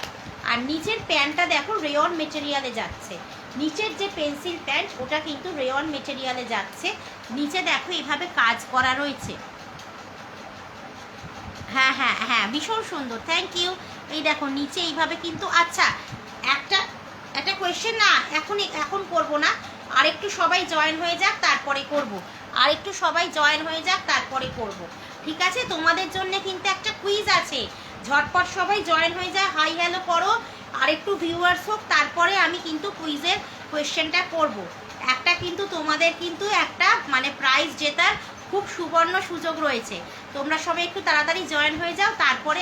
[SPEAKER 1] আর নিচের প্যান্টটা দেখো রেয়ন মেটেরিয়ালে যাচ্ছে, নিচের যে পেন্সিল প্যান্ট ওটা কিন্তু রেয়ন মেটেরিয়ালে যাচ্ছে, নিচে দেখো এইভাবে কাজ করা রয়েছে। হ্যাঁ হ্যাঁ হ্যাঁ, ভীষণ সুন্দর, থ্যাংক ইউ। এই দেখো নিচে এইভাবে কিন্তু, আচ্ছা একটা কোয়েশ্চেন, না এখন করব না, আরেকটু সবাই জয়েন হয়ে যাক তারপরে করব, আরেকটু সবাই জয়েন হয়ে যাক তারপরে করব, ঠিক আছে? তোমাদের জন্য কিন্তু একটা কুইজ আছে, ঝটপট সবাই জয়েন হয়ে যায়, হাই হ্যালো করো, আরেকটু ভিউয়ার্স হোক, তারপরে আমি কিন্তু কুইজের কোয়েশ্চেনটা করব। একটা কিন্তু তোমাদের কিন্তু একটা মানে প্রাইজ জেতার খুব সুবর্ণ সুযোগ রয়েছে, তোমরা সবাই একটু তাড়াতাড়ি জয়েন হয়ে যাও, তারপরে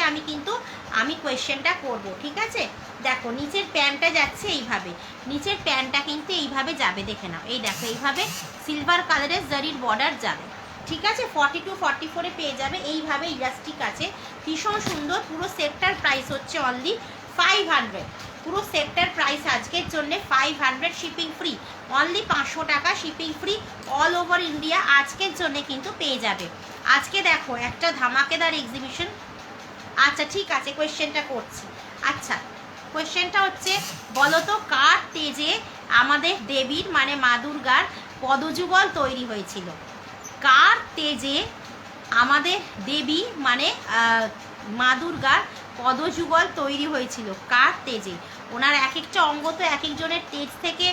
[SPEAKER 1] আমি কোয়েশ্চেনটা করব, ঠিক আছে? দেখো নিচের প্যান্টটা যাচ্ছে এইভাবে, নিচের প্যান্টটা কিন্তু এইভাবে যাবে, দেখে নাও, এই দেখো এইভাবে সিলভার কালারের জারির বর্ডার যাবে, ঠিক আছে? 42-44 পেয়ে যাবে, এইভাবে ইলাস্টিক আছে, ভীষণ সুন্দর। পুরো সেটটার প্রাইস হচ্ছে অনলি 500, পুরো সেটটার প্রাইস আজকের জন্য 500, শিপিং ফ্রি, অনলি 500 টাকা shipping free, all over India আজকের জন্য কিন্তু পেয়ে যাবে। আজকে দেখো একটা ধামাকেদার এক্সিবিশন। আচ্ছা ঠিক আছে, কোয়েশ্চেনটা করছি। আচ্ছা কোয়েশ্চেনটা হচ্ছে, বলো তো কার তেজে আমাদের দেবীর মানে মা দুর্গার পদযুগল তৈরি হয়েছিল? কার তেজে আমাদের দেবী মানে মা দুর্গার পদযুগল তৈরি হয়েছিল? কার তেজে? ওনার এক একটা অঙ্গ তো এক একজনের তেজ থেকে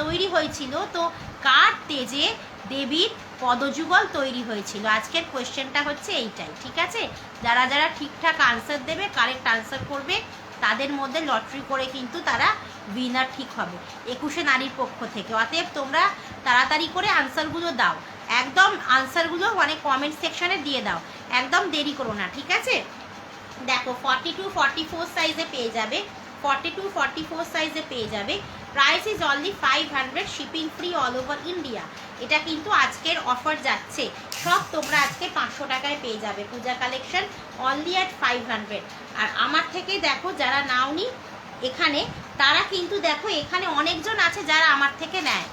[SPEAKER 1] তৈরি হয়েছিল, তো কার তেজে দেবীর পদযুগল তৈরি হয়েছিল? আজকের কোয়েশ্চেনটা হচ্ছে এইটাই, ঠিক আছে? যারা যারা ঠিকঠাক আনসার দেবে, কারেক্ট আনসার করবে, তাদের মধ্যে লটারি করে কিন্তু তারা উইনার ঠিক হবে 21শে নারীর পক্ষ থেকে। অতএব তোমরা তাড়াতাড়ি করে আনসারগুলো দাও, একদম আনসারগুলো মানে কমেন্ট সেকশনে দিয়ে দাও, একদম দেরি করো না, ঠিক আছে? দেখো 42-44 সাইজে পেয়ে যাবে, 42-44 সাইজে পেয়ে যাবে। Price is only 500, shipping free all over India. এটা কিন্তু আজকের অফার যাচ্ছে, সব তোমরা আজকে 500 টাকায় পেয়ে যাবে। পূজা কালেকশন অনলি অ্যাট 500। আর আমার থেকে দেখো যারা নাওনি এখানে, তারা কিন্তু দেখো এখানে অনেকজন আছে যারা আমার থেকে নেয়।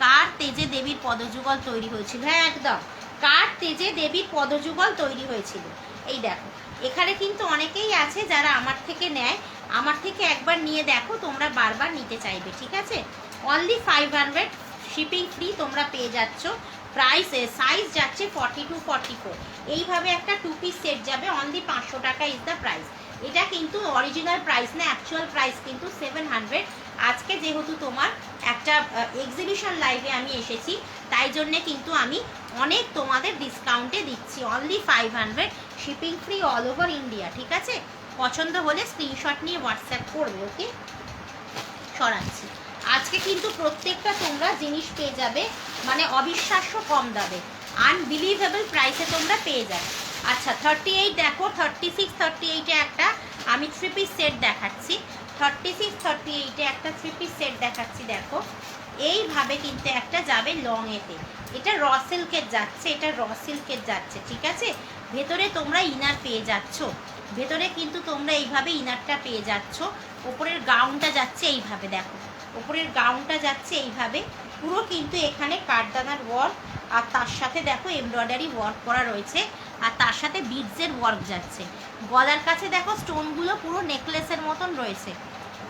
[SPEAKER 1] কার তেজে দেবীর পদযুগল তৈরি হয়েছিল? হ্যাঁ একদম, কার তেজে দেবীর পদযুগল তৈরি হয়েছিল। এই দেখো এখানে কিন্তু অনেকেই আছে যারা আমার থেকে নেয়, আমার থেকে একবার নিয়ে দেখো, তোমরা বারবার নিতে চাইবে, ঠিক আছে? অনলি 500, শিপিং ফ্রি তোমরা পেয়ে যাচ্ছ। প্রাইস সাইজ যাচ্ছে 42-44। এইভাবে একটা 2 পিস সেট যাবে, অনলি 500 টাকা ইজ দ্য প্রাইস। এটা কিন্তু অরিজিনাল প্রাইস না, অ্যাকচুয়াল প্রাইস কিন্তু 700। আজকে যেহেতু তোমার একটা এক্সিবিশন লাইভে আমি এসেছি, তাই জন্যে কিন্তু আমি অনেক তোমাদের ডিসকাউন্টে দিচ্ছি। Only 500, shipping free all over India, ঠিক আছে? পছন্দ হলে স্ক্রিনশট নিয়ে হোয়াটসঅ্যাপ করবে, ওকে? সরাচ্ছি। আজকে কিন্তু প্রত্যেকটা তোমরা জিনিস পেয়ে যাবে মানে অবিশ্বাস্য কম দামে, আনবিলিভেবল প্রাইসে তোমরা পেয়ে যাবে। আচ্ছা 38 দেখো, 36-38-এ একটা আমি 3 পিস সেট দেখাচ্ছি। 36-38-এ একটা 3 পিস সেট দেখাচ্ছি। দেখো এইভাবে কিন্তু একটা যাবে লং এতে, এটা র সিল্কের যাচ্ছে, এটা র সিল্কের যাচ্ছে, ঠিক আছে? ভেতরে তোমরা ইনার পেয়ে যাচ্ছ, ভেতরে কিন্তু তোমরা এইভাবে ইনারটা পেয়ে যাচ্ছ। ওপরের গাউনটা যাচ্ছে এইভাবে, দেখো ওপরের গাউনটা যাচ্ছে এইভাবে, পুরো কিন্তু এখানে কাঠদানার ওয়ার্ক, আর তার সাথে দেখো এমব্রয়ডারি ওয়ার্ক করা রয়েছে, আর তার সাথে বিডসের ওয়ার্ক যাচ্ছে। গলার কাছে দেখো স্টোনগুলো পুরো নেকলেসের মতন রয়েছে,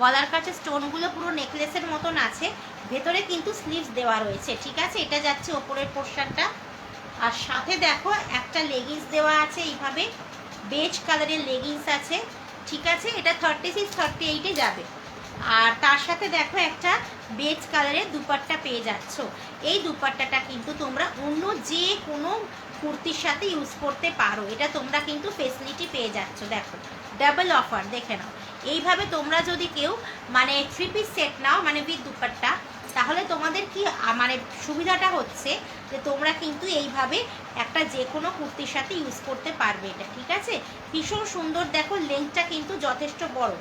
[SPEAKER 1] গলার কাছে স্টোনগুলো পুরো নেকলেসের মতন আছে। ভেতরে কিন্তু স্লিভস দেওয়া রয়েছে, ঠিক আছে? এটা যাচ্ছে ওপরের পোর্শনটা, আর সাথে দেখো একটা লেগিংস দেওয়া আছে এইভাবে, বেজ কালারের লেগিংস আছে, ঠিক আছে? এটা 36-38-এ যাবে। আর তার সাথে দেখো একটা বেজ কালারের দুপাট্টা পেয়ে যাচ্ছ। এই দুপাট্টাটা কিন্তু তোমরা অন্য যে কোনো কুর্তির সাথে ইউজ করতে পারো, এটা তোমরা কিন্তু ফেসিলিটি পেয়ে যাচ্ছ। দেখো ডাবল অফার, দেখে নাও। এইভাবে তোমরা যদি কেউ মানে 3 পিস সেট নাও মানে উইথ দুপাট্টা, তাহলে তোমাদের কি মানে সুবিধাটা হচ্ছে যে তোমরা কিন্তু এইভাবে একটা যে কোনো কুর্তির সাথে ইউজ করতে পারবে এটা, ঠিক আছে? ভীষণ সুন্দর। দেখো লেন্থটা কিন্তু যথেষ্ট বড়,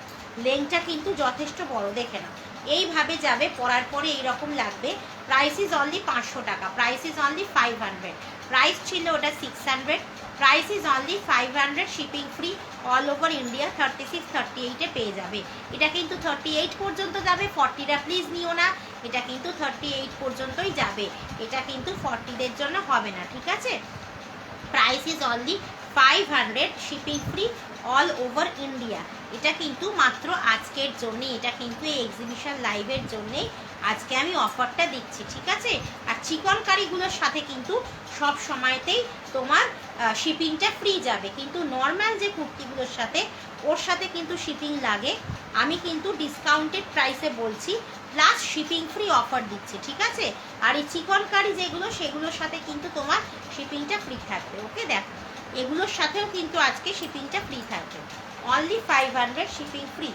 [SPEAKER 1] লেন্থটা কিন্তু যথেষ্ট বড়, দেখে নাও। এইভাবে যাবে, পরার পরে এইরকম লাগবে। প্রাইস ইজ অনলি 500 টাকা, প্রাইস ইজ অনলি 500। প্রাইস ছিল ওটা 600, price is only 500, shipping free all over India. 36-38-এ পেয়ে যাবে। এটা কিন্তু 38 পর্যন্ত যাবে, 40টা প্লিজ নিও না, এটা কিন্তু 38 পর্যন্তই যাবে, এটা কিন্তু 40দের জন্য হবে না, ঠিক আছে? Price is only 500, shipping free all over India. এটা কিন্তু মাত্র আজকের জন্যে, এটা কিন্তু এই এক্সিবিশন লাইভের জন্যেই আজকে আমি অফারটা দিচ্ছি, ঠিক আছে? আর চিকন কারিগুলোর সাথে কিন্তু সব সময়তেই তোমার শিপিংটা ফ্রি যাবে, কিন্তু নর্মাল যে কুর্তিগুলোর সাথে ওর সাথে কিন্তু শিপিং লাগে। আমি কিন্তু ডিসকাউন্টেড প্রাইসে বলছি, প্লাস শিপিং ফ্রি অফার দিচ্ছি, ঠিক আছে? আর এই চিকন কারি যেগুলো সেগুলোর সাথে কিন্তু তোমার শিপিংটা ফ্রি থাকবে, ওকে? দেখো এগুলোর সাথেও কিন্তু আজকে শিপিংটা ফ্রি থাকবে। Only 500, shipping free,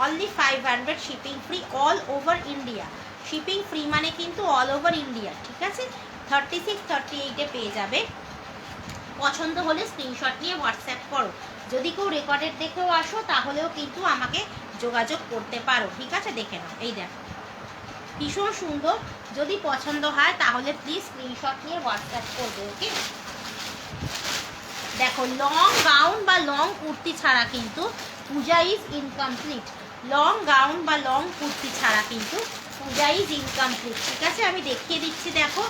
[SPEAKER 1] only 500, shipping free all over India. Shipping free মানে কিন্তু অল ওভার ইন্ডিয়া, ঠিক আছে? 36-38-এ পেয়ে যাবে। পছন্দ হলে স্ক্রিনশট নিয়ে হোয়াটসঅ্যাপ করো। যদি কেউ রেকর্ডেড দেখেও আসো তাহলেও কিন্তু আমাকে যোগাযোগ করতে পারো, ঠিক আছে? দেখে নাও, এই দেখো ভীষণ সুন্দর। যদি পছন্দ হয় তাহলে প্লিজ স্ক্রিনশট নিয়ে হোয়াটসঅ্যাপ করবে, ওকে? দেখো লং গাউন বা লং কুর্তি ছাড়া কিন্তু পূজা ইজ ইনকমপ্লিট, লং গাউন বা লং কুর্তি ছাড়া কিন্তু পূজা ইজ ইনকমপ্লিট, ঠিক আছে? আমি দেখিয়ে দিচ্ছি। দেখো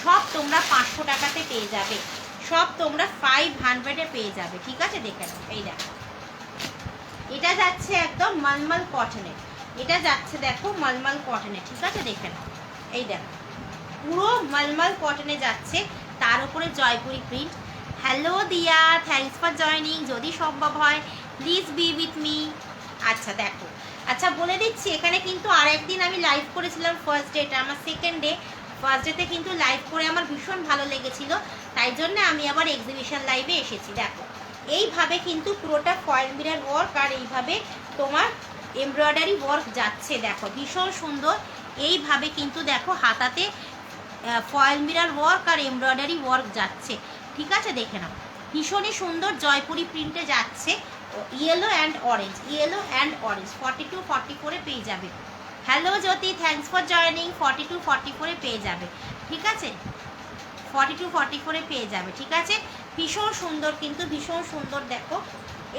[SPEAKER 1] সব তোমরা 500 টাকাতে পেয়ে যাবে, সব তোমরা 500-এ পেয়ে যাবে। ঠিক আছে, দেখে নাও। এই দেখো, এটা যাচ্ছে একদম মলমল কটনে, এটা যাচ্ছে দেখো মলমল কটনে। ঠিক আছে, দেখে নাও। এই দেখো, পুরো মলমল কটনে যাচ্ছে, তার উপরে জয়পুরি প্রিন্ট। হ্যালো দিয়া, থ্যাঙ্কস ফর জয়নিং। যদি সম্ভব হয় প্লিজ বি উইথ মি। আচ্ছা দেখো, আচ্ছা বলে দিচ্ছি, এখানে কিন্তু আরেকদিন আমি লাইভ করেছিলাম ফার্স্ট ডে, এটা আমার সেকেন্ড ডে। ফার্স্ট ডেতে কিন্তু লাইভ করে আমার ভীষণ ভালো লেগেছিল, তাই জন্য আমি আবার এক্সিবিশন লাইভে এসেছি। দেখো, এইভাবে কিন্তু পুরোটা ফয়েল মিরর ওয়ার্ক আর এইভাবে তোমার এমব্রয়ডারি ওয়ার্ক যাচ্ছে। দেখো ভীষণ সুন্দর, এইভাবে কিন্তু দেখো হাতাতে ফয়েল মিরর ওয়ার্ক আর এমব্রয়ডারি ওয়ার্ক যাচ্ছে। ঠিক আছে, দেখে নাও, ভীষণই সুন্দর জয়পুরি প্রিন্টে যাচ্ছে। Yellow and orange, yellow and orange 42-44-এ পেয়ে যাবে। Hello Jyoti, thanks for joining. 42-44-এ পেয়ে যাবে। ঠিক আছে, 42-44-এ পেয়ে যাবে। ঠিক আছে, ভীষণ সুন্দর, কিন্তু ভীষণ সুন্দর। দেখো,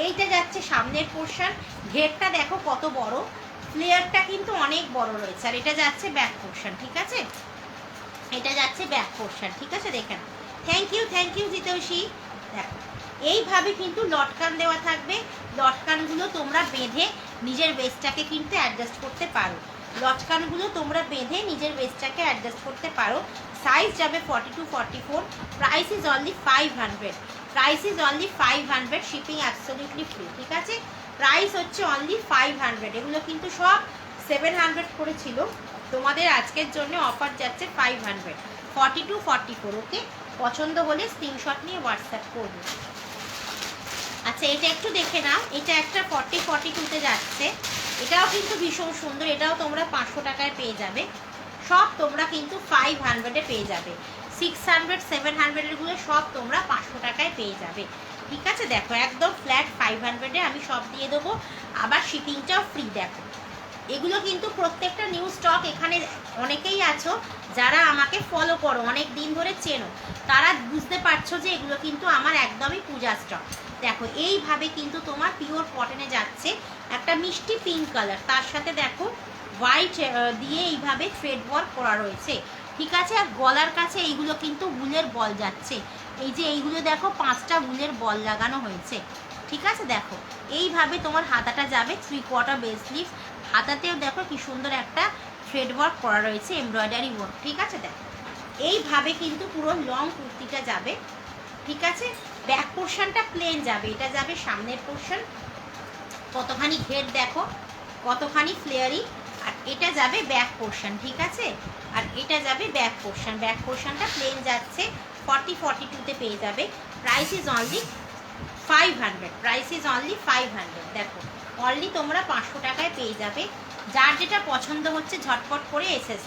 [SPEAKER 1] এইটা যাচ্ছে সামনের পোর্শন, ঘেরটা দেখো কত বড়, ফ্লেয়ারটা কিন্তু অনেক বড় রয়েছে। আর এটা যাচ্ছে ব্যাক পোর্শন। ঠিক আছে, এটা যাচ্ছে ব্যাক পোর্শন। ঠিক আছে, দেখে নাও। Thank you জিতেশী। দেখো, এইভাবে কিন্তু লটকান দেওয়া থাকবে, লটকানগুলো তোমরা বেঁধে নিজের বেসটাকে কিন্তু অ্যাডজাস্ট করতে পারো, লটকানগুলো তোমরা বেঁধে নিজের বেসটাকে অ্যাডজাস্ট করতে পারো। সাইজ যাবে 42-44, price is only 500, price is only 500, shipping absolutely free. ঠিক আছে, প্রাইস হচ্ছে অনলি 500, এগুলো কিন্তু সব 700 করে ছিল, তোমাদের আজকের জন্য অফার যাচ্ছে 500, 42-44। ওকে, পছন্দ হলে স্ক্রিনশট নিয়ে হোয়াটসঅ্যাপ করবে। আচ্ছা, এটা একটু দেখে নাও, এটা একটা 40-42-তে যাচ্ছে, এটাও কিন্তু ভীষণ সুন্দর, এটাও তোমরা 500 টাকায় পেয়ে যাবে। সব তোমরা কিন্তু 500-এ পেয়ে যাবে, 600-700-এরগুলো সব তোমরা 500 টাকায় পেয়ে যাবে। ঠিক আছে, দেখো একদম ফ্ল্যাট 500-এ আমি সব দিয়ে দেবো, আবার শিপিংটাও ফ্রি। দেখো, এগুলো কিন্তু প্রত্যেকটা নিউ স্টক। এখানে অনেকেই আছো যারা আমাকে ফলো করো, অনেক দিন ধরে চেনো, তারা বুঝতে পারছো যে এগুলো কিন্তু আমার একদমই পূজা স্টক। দেখো, এইভাবে কিন্তু তোমার পিওর কটনে যাচ্ছে, একটা মিষ্টি পিঙ্ক কালার, তার সাথে দেখো হোয়াইট দিয়ে এইভাবে থ্রেড ওয়ার্ক করা রয়েছে। ঠিক আছে, আর গলার কাছে এইগুলো কিন্তু উলের বল যাচ্ছে, এই যে এইগুলো দেখো 5টা উলের বল লাগানো হয়েছে। ঠিক আছে, দেখো এইভাবে তোমার হাতাটা যাবে 3/4 বেস স্লিভস, হাতাতেও দেখো কি সুন্দর একটা থ্রেড ওয়ার্ক করা রয়েছে, এমব্রয়ডারি ওয়ার্ক। ঠিক আছে, দেখো এইভাবে কিন্তু পুরো লং কুর্তিটা যাবে। ঠিক আছে, ব্যাক পোর্শনটা প্লেন যাবে, এটা যাবে সামনের পোর্শন, কতখানি ঘের দেখো, কতখানি ফ্লেয়ারি, আর এটা যাবে ব্যাক পোর্শন। ঠিক আছে, আর এটা যাবে ব্যাক পোর্শন, ব্যাক পোর্শনটা প্লেন যাচ্ছে, 40-42-তে পেয়ে যাবে। Price is only 500, price is only 500। দেখো, অনলি তোমরা 500 টাকায় পেয়ে যাবে। যার যেটা পছন্দ হচ্ছে ঝটপট করে এসএস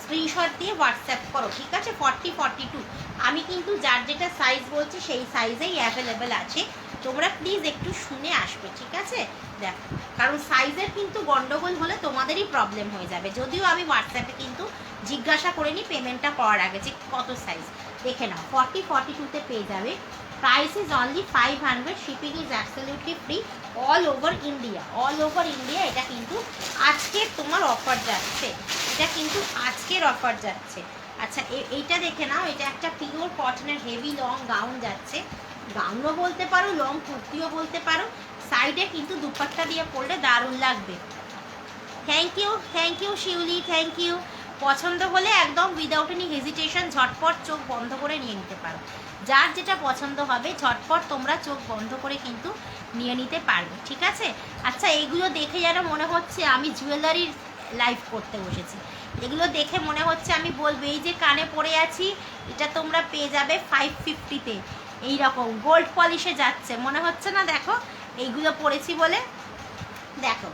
[SPEAKER 1] স্ক্রিনশট দিয়ে হোয়াটসঅ্যাপ করো। ঠিক আছে, 40-42 আমি কিন্তু যার যেটা সাইজ বলছি সেই সাইজেই অ্যাভেলেবেল আছে, তোমরা প্লিজ একটু শুনে আসবে। ঠিক আছে, দেখো, কারণ সাইজের কিন্তু গন্ডগোল হলে তোমাদেরই প্রবলেম হয়ে যাবে। যদিও আমি হোয়াটসঅ্যাপে কিন্তু জিজ্ঞাসা করে নিই পেমেন্টটা করার আগে যে কত সাইজ। দেখে নাও, 40-42-তে পেয়ে যাবে। Price is only 500, shipping is absolutely free all over India, all over India. এটা কিন্তু আজকের তোমার অফার যাচ্ছে, এটা কিন্তু আজকের অফার যাচ্ছে। আচ্ছা, এইটা দেখে নাও, এটা একটা পিওর কটনের হেভি লং গাউন যাচ্ছে, গাউনও বলতে পারো, লং কুর্তিও বলতে পারো, সাইডে কিন্তু দুপাট্টা দিয়ে পরলে দারুণ লাগবে। Thank you Shiuli, thank you. পছন্দ হলে একদম উইদাউট এনি হেজিটেশন ঝটপট চোখ বন্ধ করে নিয়ে নিতে পারো, যার যেটা পছন্দ হবে ঝটপট তোমরা চোখ বন্ধ করে কিন্তু নিয়ে নিতে পারবে। ঠিক আছে, আচ্ছা এইগুলো দেখে যেন মনে হচ্ছে আমি জুয়েলারির লাইভ করতে বসেছি, এগুলো দেখে মনে হচ্ছে আমি বলবো এই যে কানে পরে আছি, এটা তোমরা পেয়ে যাবে 550-তে, এইরকম গোল্ড পলিশে যাচ্ছে মনে হচ্ছে না? দেখো এইগুলো পরেছি বলে। দেখো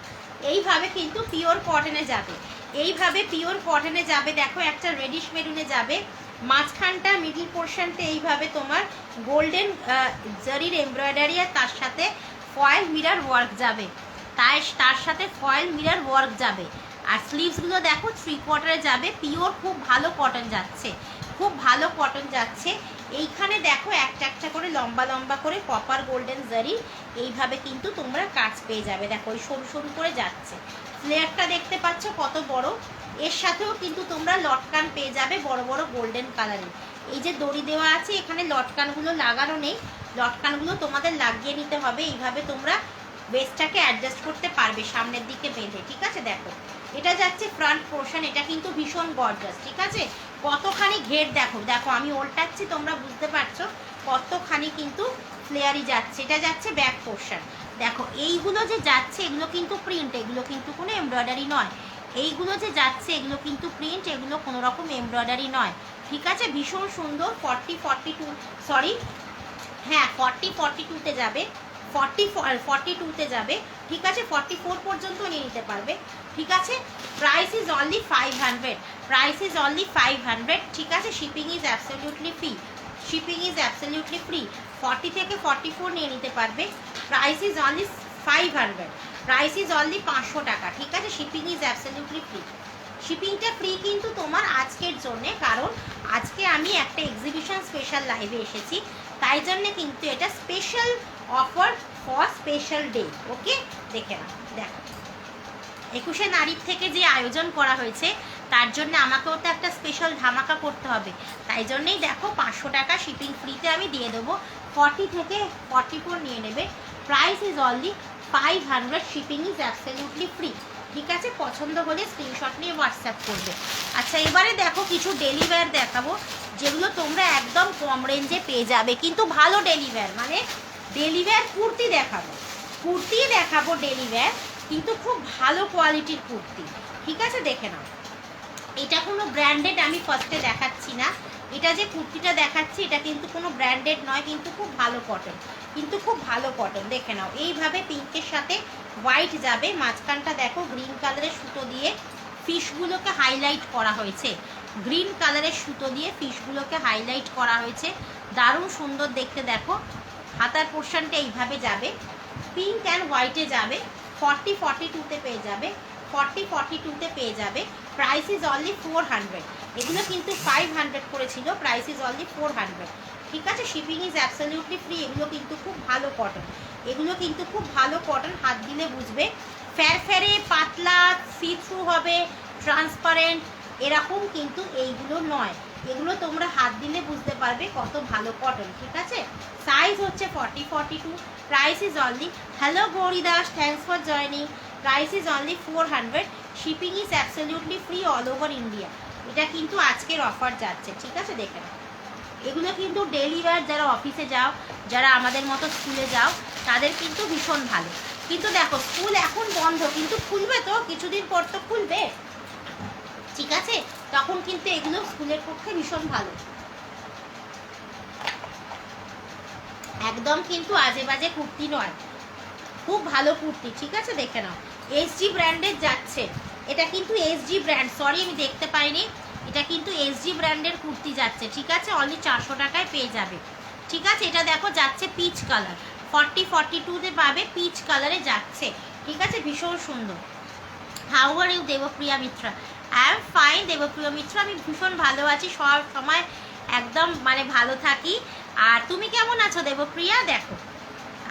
[SPEAKER 1] এইভাবে কিন্তু পিওর কটনে যাবে, এইভাবে পিওর কটনে যাবে। দেখো একটা রেডিশ মেরুনে যাবে, মাঝখানটা মিডল পোর্শনটা এইভাবে তোমার গোল্ডেন জারির এমব্রয়ডারি, আর তার সাথে ফয়েল মিরর ওয়ার্ক যাবে, তার সাথে ফয়েল মিরর ওয়ার্ক যাবে। আর স্লিভসগুলো দেখো 3/4 যাবে, পিওর খুব ভালো কটন যাচ্ছে, খুব ভালো কটন যাচ্ছে। এইখানে দেখো একটা একটা করে লম্বা লম্বা করে কপার গোল্ডেন জারি এইভাবে কিন্তু তোমরা কাজ পেয়ে যাবে। দেখো ওই সরু সরু করে যাচ্ছে, ফ্লেয়ারটা দেখতে পাচ্ছ কত বড়, এর সাথেও কিন্তু তোমরা লটকান পেয়ে যাবে বড় বড় গোল্ডেন কালারের। এই যে দড়ি দেওয়া আছে, এখানে লটকানগুলো লাগানো নেই, লটকানগুলো তোমাদের লাগিয়ে নিতে হবে। এইভাবে তোমরা ওয়েস্টটাকে অ্যাডজাস্ট করতে পারবে সামনের দিকে বেঁধে, ঠিক আছে। দেখো এটা যাচ্ছে ফ্রন্ট পোর্শন, এটা কিন্তু ভীষণ গর্জাস, ঠিক আছে। কতখানি ঘের দেখো, দেখো আমি ওল্টাচ্ছি, তোমরা বুঝতে পারছো কতখানি কিন্তু ফ্লেয়ারি যাচ্ছে। এটা যাচ্ছে ব্যাক পোর্শন। দেখো এইগুলো যে যাচ্ছে এগুলো কিন্তু প্রিন্ট, এগুলো কিন্তু কোনো এমব্রয়ডারি নয়। এইগুলো যে যাচ্ছে এগুলো কিন্তু প্রিন্ট, এগুলো কোনো রকম এমব্রয়ডারি নয়, ঠিক আছে। ভীষণ সুন্দর। 40-42 সরি হ্যাঁ 40-42-তে যাবে, 42-তে যাবে, ঠিক আছে। 44 পর্যন্ত নিয়ে নিতে পারবে, ঠিক আছে। Price is only 500, price is only 500, ঠিক আছে। Shipping is absolutely free, shipping is absolutely free. 40 থেকে 44 নিয়ে নিতে পারবে। Price is only 500, price is only 500 টাকা, ঠিক আছে। Shipping is absolutely free. শিপিংটা ফ্রি কিন্তু তোমার আজকের জন্যে, কারণ আজকে আমি একটা এক্সিবিশন স্পেশাল লাইভে এসেছি, তাই জন্যে কিন্তু এটা special offer for special day, okay. দেখে না, দেখো 21শে নারীর থেকে যে আয়োজন করা হয়েছে তার জন্য আমাকেও তো একটা স্পেশাল ধামাকা করতে হবে, তাই জন্যেই দেখো 500 টাকা শিপিং ফ্রিতে আমি দিয়ে দেবো। 40 থেকে 44 নিয়ে নেবে। Price is only 500, shipping is absolutely free, ঠিক আছে। পছন্দ হলে স্ক্রিনশট নিয়ে হোয়াটসঅ্যাপ করবে। আচ্ছা এবারে দেখো কিছু ডেলিভার দেখাবো, যেগুলো তোমরা একদম কম রেঞ্জে পেয়ে যাবে, কিন্তু ভালো ডেলিভার, মানে ডেলিভার কুর্তি দেখাবো, কুর্তি দেখাবো ডেলিভার, কিন্তু খুব ভালো কোয়ালিটির কুর্তি, ঠিক আছে। দেখে নাও, এটা কোনো ব্র্যান্ডেড আমি ফার্স্টে দেখাচ্ছি না, এটা যে কুর্তিটা দেখাচ্ছি এটা কিন্তু কোনো ব্র্যান্ডেড নয়, কিন্তু খুব ভালো কটন, কিন্তু খুব ভালো কটন। দেখে নাও এইভাবে পিঙ্কের সাথে হোয়াইট যাবে, মাঝখানটা দেখো গ্রিন কালারের সুতো দিয়ে ফিশগুলোকে হাইলাইট করা হয়েছে, গ্রিন কালারের সুতো দিয়ে ফিশগুলোকে হাইলাইট করা হয়েছে, দারুণ সুন্দর দেখতে। দেখো হাতার পোর্শনটা এইভাবে যাবে, পিঙ্ক অ্যান্ড হোয়াইটে যাবে। 40-42-তে পেয়ে যাবে, 40-42-তে পেয়ে যাবে। প্রাইস ইজ অনলি 400, এগুলো কিন্তু 500 করেছিল, প্রাইস ইজ অনলি 400, ঠিক আছে। Shipping is absolutely free. এগুলো কিন্তু খুব ভালো কটন, এগুলো কিন্তু খুব ভালো কটন, হাত দিলে বুঝবে। ফ্যারফ্যারে পাতলা সি থ্রু হবে, ট্রান্সপারেন্ট এরকম কিন্তু এইগুলো নয়, এগুলো তোমরা হাত দিলে বুঝতে পারবে কত ভালো কটন, ঠিক আছে। সাইজ হচ্ছে 40-42, price is only, hello Gouri Das, thanks for joining. Price is only 400, shipping is absolutely free all over India. এটা কিন্তু আজকের অফার যাচ্ছে, ঠিক আছে। দেখে নাও এগুলো কিন্তু ডেলিভার, যারা অফিসে যাও, যারা আমাদের মতো স্কুলে যাও, তাদের কিন্তু ভীষণ ভালো। কিন্তু দেখো স্কুল এখন বন্ধ, কিন্তু খুলবে তো কিছুদিন পর, তো খুলবে, ঠিক আছে। তখন কিন্তু এগুলো স্কুলের পক্ষে ভীষণ ভালো, একদম কিন্তু আজে বাজে কুর্তি নয়, খুব ভালো কুর্তি, ঠিক আছে। দেখে নাও এসজি ব্র্যান্ডের যাচ্ছে, এটা কিন্তু এসজি ব্র্যান্ড, সরি আমি দেখতে পাইনি, এটা কিন্তু এসজি ব্র্যান্ডের কুর্তি যাচ্ছে, ঠিক আছে। অনলি 400 টাকায় পেয়ে যাবে, ঠিক আছে। এটা দেখো যাচ্ছে পিচ কালার, 40-42-তে পাবে, পিচ কালারে যাচ্ছে, ঠিক আছে। ভীষণ সুন্দর। How are you Debapriya Mitra? I am fine Debapriya Mitra, আমি ভীষণ ভালো আছি, সব সময় একদম মানে ভালো থাকি। আর তুমি কেমন আছো দেবপ্রিয়া? দেখো,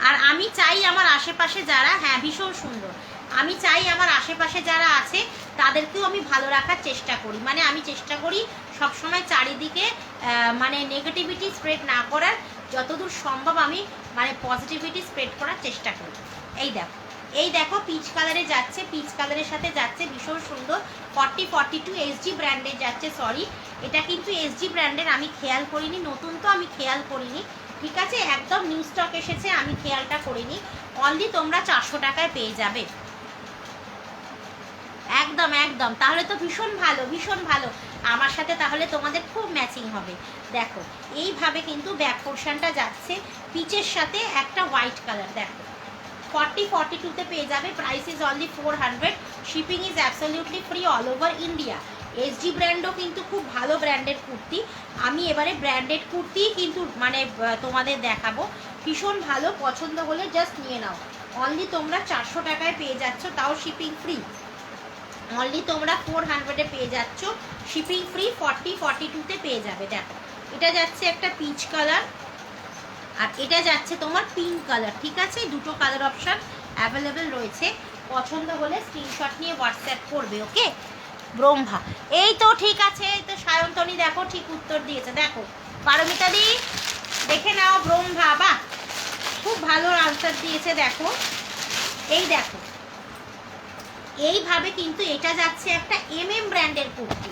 [SPEAKER 1] আর আমি চাই আমার আশেপাশে যারা, হ্যাঁ ভীষণ সুন্দর, আমি চাই আমার আশেপাশে যারা আছে তাদেরকেও আমি ভালো রাখার চেষ্টা করি, মানে আমি চেষ্টা করি সবসময় চারিদিকে মানে নেগেটিভিটি স্প্রেড না করার, যতদূর সম্ভব আমি মানে পজিটিভিটি স্প্রেড করার চেষ্টা করি। এই দেখো পিচ কালারে যাচ্ছে, পিচ কালারের সাথে যাচ্ছে, ভীষণ সুন্দর। 40-42 এসজি ব্র্যান্ডের যাচ্ছে, সরি এটা কিন্তু এসজি ব্র্যান্ডের, আমি খেয়াল করিনি, নতুন তো আমি খেয়াল করিনি, ঠিক আছে। একদম নিউ স্টক এসেছে, আমি খেয়ালটা করিনি। অনলি তোমরা 400 টাকায় পেয়ে যাবে, একদম একদম। তাহলে তো ভীষণ ভালো, ভীষণ ভালো, আমার সাথে তাহলে তোমাদের খুব ম্যাচিং হবে। দেখো এইভাবে কিন্তু ব্যাক পোর্শনটা যাচ্ছে পিচের সাথে একটা হোয়াইট কালার, দেখো 40-42-তে পেয়ে যাবে। Price is only 400, shipping is absolutely free all over India. SG ব্র্যান্ডও কিন্তু খুব ভালো ব্র্যান্ডেড কুর্তি, আমি এবারে ব্র্যান্ডেড কুর্তি কিন্তু মানে তোমাদের দেখাবো, ভীষণ ভালো, পছন্দ হলে জাস্ট নিয়ে নাও। অনলি তোমরা 400 টাকায় পেয়ে যাচ্ছ, তাও শিপিং ফ্রি। অনলি তোমরা 400-এ পেয়ে যাচ্ছ, শিপিং ফ্রি। 40-42-তে পেয়ে যাবে। দেখো এটা যাচ্ছে একটা পিচ কালার, আর এটা যাচ্ছে তোমার পিঙ্ক কালার, ঠিক আছে। দুটো কালার অপশান অ্যাভেলেবেল রয়েছে, পছন্দ হলে স্ক্রিনশট নিয়ে হোয়াটসঅ্যাপ করবে, ওকে। ব্রহ্মা। এই তো ঠিক আছে, এই তো সায়ন্তনী দেখো ঠিক উত্তর দিয়েছে। দেখো পারমিতা দি দেখে নাও, ব্রহ্মা, বাহ খুব ভালো আনসার দিয়েছে। দেখো এই দেখো এইভাবে কিন্তু এটা যাচ্ছে একটা এমএম ব্র্যান্ডের কুর্তি,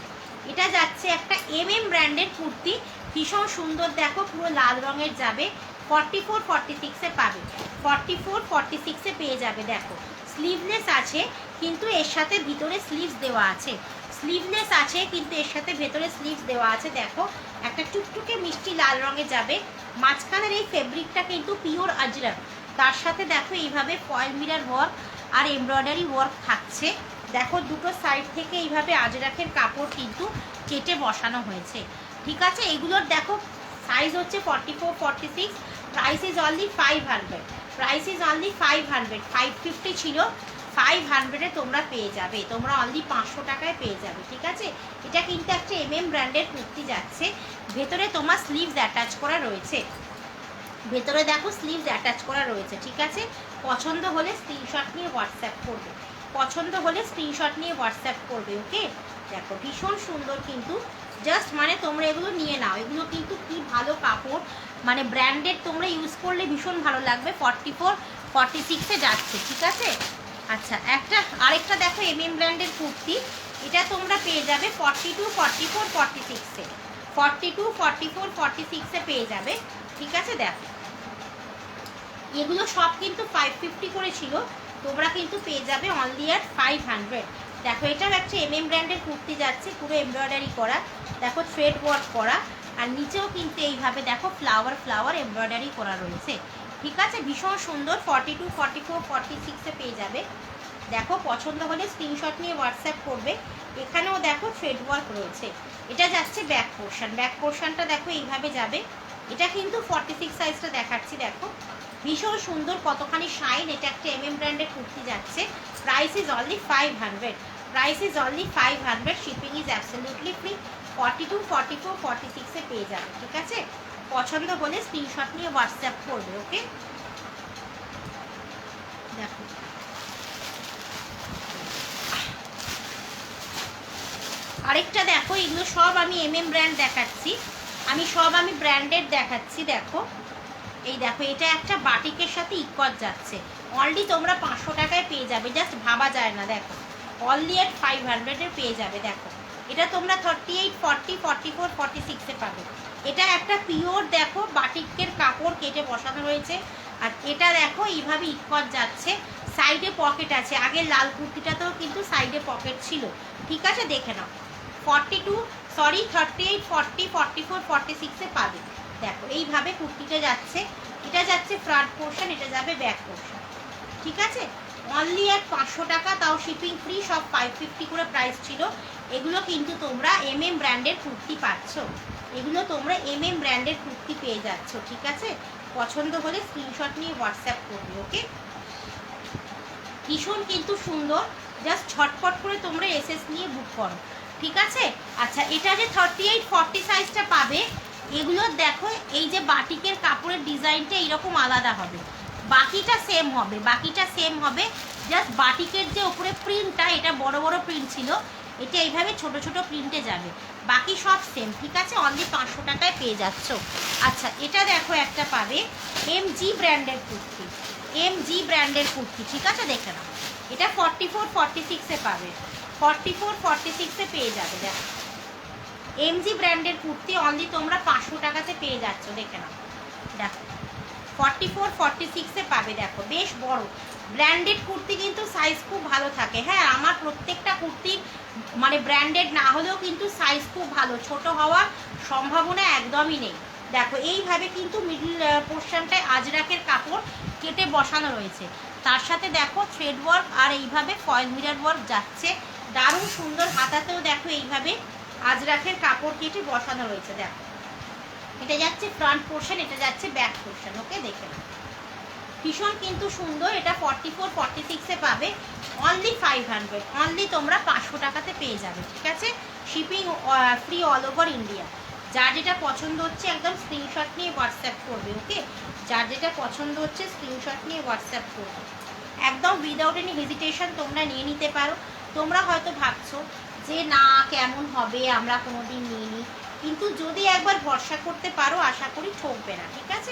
[SPEAKER 1] এটা যাচ্ছে একটা এমএম ব্র্যান্ডের কুর্তি, ভীষণ সুন্দর। দেখো পুরো লাল রঙের যাবে, 44-46-এ পাবে, 44-46-এ পেয়ে যাবে। দেখো স্লিভলেস আছে কিন্তু এর সাথে ভিতরে স্লিভস দেওয়া আছে, স্লিভলেস আছে কিন্তু এর সাথে ভেতরে স্লিভস দেওয়া আছে। দেখো একটা টুকটুকে মিষ্টি লাল রঙে যাবে, মাঝখানের এই ফেব্রিকটা কিন্তু পিওর আজরাক, তার সাথে দেখো এইভাবে ফয়েল মিরর ওয়ার্ক আর এমব্রয়ডারি ওয়ার্ক থাকছে। দেখো দুটো সাইড থেকে এইভাবে আজরাকের কাপড় কিন্তু কেটে বসানো হয়েছে, ঠিক আছে। এগুলোর দেখো সাইজ হচ্ছে 44-46, price is only 500, price is only 500, 550 ছিল, 500-এ তোমরা পেয়ে যাবে, তোমরা অনলি 500 টাকায় পেয়ে যাবে, ঠিক আছে। এটা কিন্তু একটা এমএম ব্র্যান্ডের কুর্তি যাচ্ছে, ভেতরে তোমার স্লিভস অ্যাটাচ করা রয়েছে, ভেতরে দেখো স্লিভস অ্যাটাচ করা রয়েছে, ঠিক আছে। পছন্দ হলে স্ক্রিনশট নিয়ে হোয়াটসঅ্যাপ করবে, পছন্দ হলে স্ক্রিনশট নিয়ে হোয়াটসঅ্যাপ করবে, ওকে। দেখো ভীষণ সুন্দর কিন্তু, জাস্ট মানে তোমরা এগুলো নিয়ে নাও, এগুলো কিন্তু কি ভালো কাপড়, মানে ব্র্যান্ডেড, তোমরা ইউজ করলে ভীষণ ভালো লাগবে। 44-46-এ যাচ্ছে, ঠিক আছে। আচ্ছা আরেকটা দেখো এমএম ব্র্যান্ডের কুর্তি, এটা তোমরা পেয়ে যাবে 42-44-46-এ, 42-44-46-এ পেয়ে যাবে, ঠিক আছে। দেখো এগুলো সব কিন্তু 550 করে ছিল, তোমরা কিন্তু পেয়ে যাবে অনলি অ্যাট 500। দেখো এটাও একটা এমএম ব্র্যান্ডের কুর্তি যাচ্ছে, পুরো এমব্রয়ডারি করা, দেখো থ্রেড ওয়ার্ক করা, আর নিচেও কিন্তু এইভাবে দেখো ফ্লাওয়ার এমব্রয়ডারি করা রয়েছে, ঠিক আছে। ভীষণ সুন্দর, 42-44-46-এ পেয়ে যাবে। দেখো পছন্দ হলে স্ক্রিনশট নিয়ে হোয়াটসঅ্যাপ করবে। এখানেও দেখো থ্রেড ওয়ার্ক রয়েছে। এটা যাচ্ছে ব্যাক পোর্শন, ব্যাক পোর্শনটা দেখো এইভাবে যাবে, এটা কিন্তু 46 সাইজটা দেখাচ্ছি। দেখো ভীষণ সুন্দর, কতখানি শাইন, এটা একটা এমএম ব্র্যান্ডের কুর্তি যাচ্ছে, price is only 500, price is only 500, shipping is absolutely free. 42-44-46-এ পেয়ে যাবে, ঠিক আছে। পছন্দ হলে স্ক্রিনশট নিয়ে হোয়াটসঅ্যাপ করবে, ওকে। দেখো আরেকটা দেখো, এগুলো সব আমি এমএম ব্র্যান্ড দেখাচ্ছি, আমি ব্র্যান্ডেড দেখাচ্ছি। দেখো এই দেখো এটা একটা বাটিকের সাথে ইকুয়াল যাচ্ছে, অনলি তোমরা 500 টাকায় পেয়ে যাবে, জাস্ট ভাবা যায় না। দেখো অনলি এট 500-এ পেয়ে যাবে। দেখো এটা তোমরা 38-40-44-46-এ পাবে। এটা একটা পিওর দেখো বাটিকের কাপড় কেটে বসানো রয়েছে, আর এটা দেখো এইভাবে ইকুয়াল যাচ্ছে, সাইডে পকেট আছে, আগের লাল কুর্তিটাতেও কিন্তু সাইডে পকেট ছিল, ঠিক আছে। দেখে নাও 38-40-44-46-এ পাবে। দেখো এইভাবে কুর্তিটা যাচ্ছে, এটা যাচ্ছে ফ্রন্ট পোর্শন, এটা যাবে ব্যাক পোর্শন, ঠিক আছে। অনলি অ্যাট 500 টাকা, তাও শিপিং ফ্রি, সব 550 করে প্রাইস ছিল। এগুলো কিন্তু তোমরা এমএম ব্র্যান্ডের কুর্তি পাচ্ছ, এগুলো তোমরা এমএম ব্র্যান্ডের কুর্তি পেয়ে যাচ্ছ, ঠিক আছে। পছন্দ হলে স্ক্রিনশট নিয়ে হোয়াটসঅ্যাপ করবে, ওকে। ভীষণ কিন্তু সুন্দর, জাস্ট ছটপট করে তোমরা এসএস নিয়ে বুক করো, ঠিক আছে। আচ্ছা এটা যে 38-40 সাইজটা পাবে, এগুলোর দেখো এই যে বাটিকের কাপড়ের ডিজাইনটা এইরকম আলাদা হবে, বাকিটা সেম হবে, বাকিটা সেম হবে, জাস্ট বাটিকের যে উপরে প্রিন্টটা এটা বড় বড় প্রিন্ট ছিল, এটা এইভাবে ছোট ছোট প্রিন্টে যাবে, বাকি সব সেম, ঠিক আছে। অনলি 500 টাকায় পেয়ে যাচ্ছ। আচ্ছা এটা দেখো একটা পাবে এমজি ব্র্যান্ডের কুর্তি, এমজি ব্র্যান্ডের কুর্তি, ঠিক আছে। দেখে নাও এটা 44-46-এ পাবে, 44-46-এ পেয়ে যাবে। দেখো এমজি ব্র্যান্ডের কুর্তি অনলি তোমরা 500 টাকাতে পেয়ে যাচ্ছ, দেখে নাও। দেখো 44-46-এ পাবে। দেখো বেশ বড় ব্র্যান্ডেড কুর্তি, কিন্তু সাইজ খুব ভালো থাকে। হ্যাঁ আমার প্রত্যেকটা কুর্তি মানে ব্র্যান্ডেড না হলেও কিন্তু সাইজ খুব ভালো, ছোট হওয়ার সম্ভাবনা একদমই নেই। দেখো এইভাবে কিন্তু মিডল পোর্শনটায় আজরাকের কাপড় কেটে বসানো রয়েছে, তার সাথে দেখো থ্রেড ওয়ার্ক আর এইভাবে ফয়েল মিরর ওয়ার্ক যাচ্ছে, দারুণ সুন্দর। হাতাতেও দেখো এইভাবে আজরাকের কাপড় কেটে বসানো রয়েছে। দেখো এটা যাচ্ছে ফ্রন্ট পোর্শন, এটা যাচ্ছে ব্যাক পোর্শন, ওকে। দেখে নাও ভীষণ কিন্তু সুন্দর, এটা 44-46-এ পাবে, অনলি 500, অনলি তোমরা 500 টাকাতে পেয়ে যাবে, ঠিক আছে। Shipping free all over India. যার যেটা পছন্দ হচ্ছে একদম স্ক্রিনশট নিয়ে হোয়াটসঅ্যাপ করবে, ওকে। যার যেটা পছন্দ হচ্ছে স্ক্রিনশট নিয়ে হোয়াটসঅ্যাপ করবে, একদম উইদাউট এনি হেজিটেশন তোমরা নিয়ে নিতে পারো। তোমরা হয়তো ভাবছো যে না কেমন হবে, আমরা কোনোদিন নিইনি, কিন্তু যদি একবার ভরসা করতে পারো আশা করি ঠকবে না, ঠিক আছে।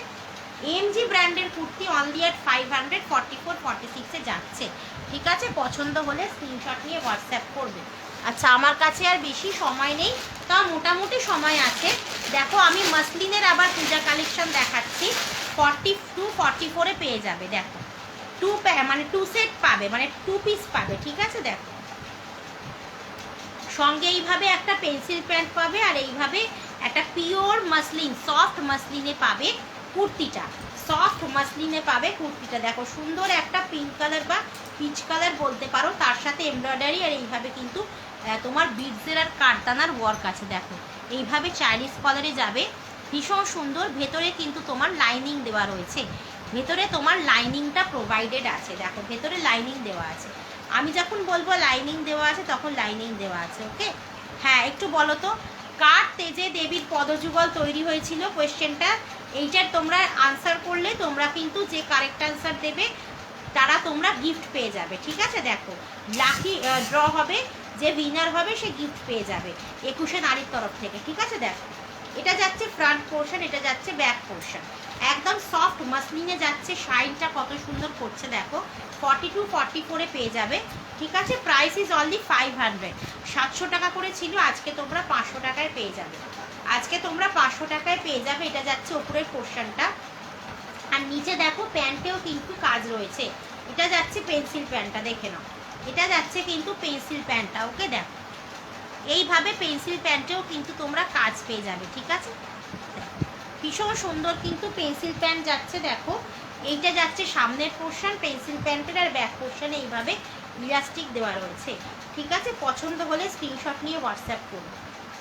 [SPEAKER 1] এমজি ব্র্যান্ডের কুর্তি অনলি অ্যাট 544-46-এ যাচ্ছে, ঠিক আছে। পছন্দ হলে স্ক্রিনশট নিয়ে হোয়াটসঅ্যাপ করবে। আচ্ছা, আমার কাছে আর বেশি সময় নেই, তা মোটামুটি সময় আছে। দেখো আমি মাসলিনের আবার পূজা কালেকশন দেখাচ্ছি। 42-44-এ পেয়ে যাবে। দেখো মানে 2 সেট পাবে, মানে 2 পিস পাবে, ঠিক আছে। দেখো সঙ্গে এইভাবে একটা পেন্সিল প্যান্ট পাবে, আর এইভাবে একটা পিওর মাসলিন, সফট মাসলিনে পাবে কুর্তিটা, সফট মাসলিনে পাবে কুর্তিটা। দেখো সুন্দর একটা পিঙ্ক কালার বা পিচ কালার বলতে পারো, তার সাথে এমব্রয়ডারি, আর এইভাবে কিন্তু তোমার বিডসের আর কারদানার ওয়ার্ক আছে। দেখো এইভাবে চাইনিজ কলারে যাবে, ভীষণ সুন্দর। ভেতরে কিন্তু তোমার লাইনিং দেওয়া রয়েছে, ভেতরে তোমার লাইনিংটা প্রোভাইডেড আছে। দেখো ভেতরে লাইনিং দেওয়া আছে, আমি যখন বলবো লাইনিং দেওয়া আছে তখন লাইনিং দেওয়া আছে, ওকে। হ্যাঁ একটু বলো তো, কার তেজে দেবীর পদযুগল তৈরি হয়েছিল, কোয়েশ্চেনটা এইটার তোমরা আনসার করলে তোমরা কিন্তু যে কারেক্ট আনসার দেবে তারা তোমরা গিফট পেয়ে যাবে, ঠিক আছে। দেখো লাকি ড্র হবে, যে উইনার হবে সে গিফট পেয়ে যাবে 21শে নারীর তরফ থেকে, ঠিক আছে। দেখো এটা যাচ্ছে ফ্রন্ট পোর্শন, এটা যাচ্ছে ব্যাক পোর্শন, একদম সফট মাসলিনে যাচ্ছে, শাইনটা কত সুন্দর করছে। দেখো 42-44-এ পেয়ে যাবে, ঠিক আছে। প্রাইস ইজ অনলি 500, 700 টাকা করে ছিল, আজকে তোমরা 500 টাকায় পেয়ে যাবে, আজকে তোমরা 500 টাকায় পেয়ে যাবে। এটা যাচ্ছে ওপরের পোর্শনটা, আর নিচে দেখো প্যান্টেও কিন্তু কাজ রয়েছে। এটা যাচ্ছে পেন্সিল প্যান্টটা, দেখে নাও, এটা যাচ্ছে কিন্তু পেন্সিল প্যান্টটা, ওকে। দেখো এইভাবে পেন্সিল প্যান্টেও কিন্তু তোমরা কাজ পেয়ে যাবে, ঠিক আছে। ভীষণ সুন্দর কিন্তু পেন্সিল প্যান্ট যাচ্ছে। দেখো এইটা যাচ্ছে সামনের পোর্শন পেন্সিল প্যান্টের, আর ব্যাক পোর্শনে এইভাবে ইলাস্টিক দেওয়া রয়েছে, ঠিক আছে। পছন্দ হলে স্ক্রিনশট নিয়ে হোয়াটসঅ্যাপ করুন,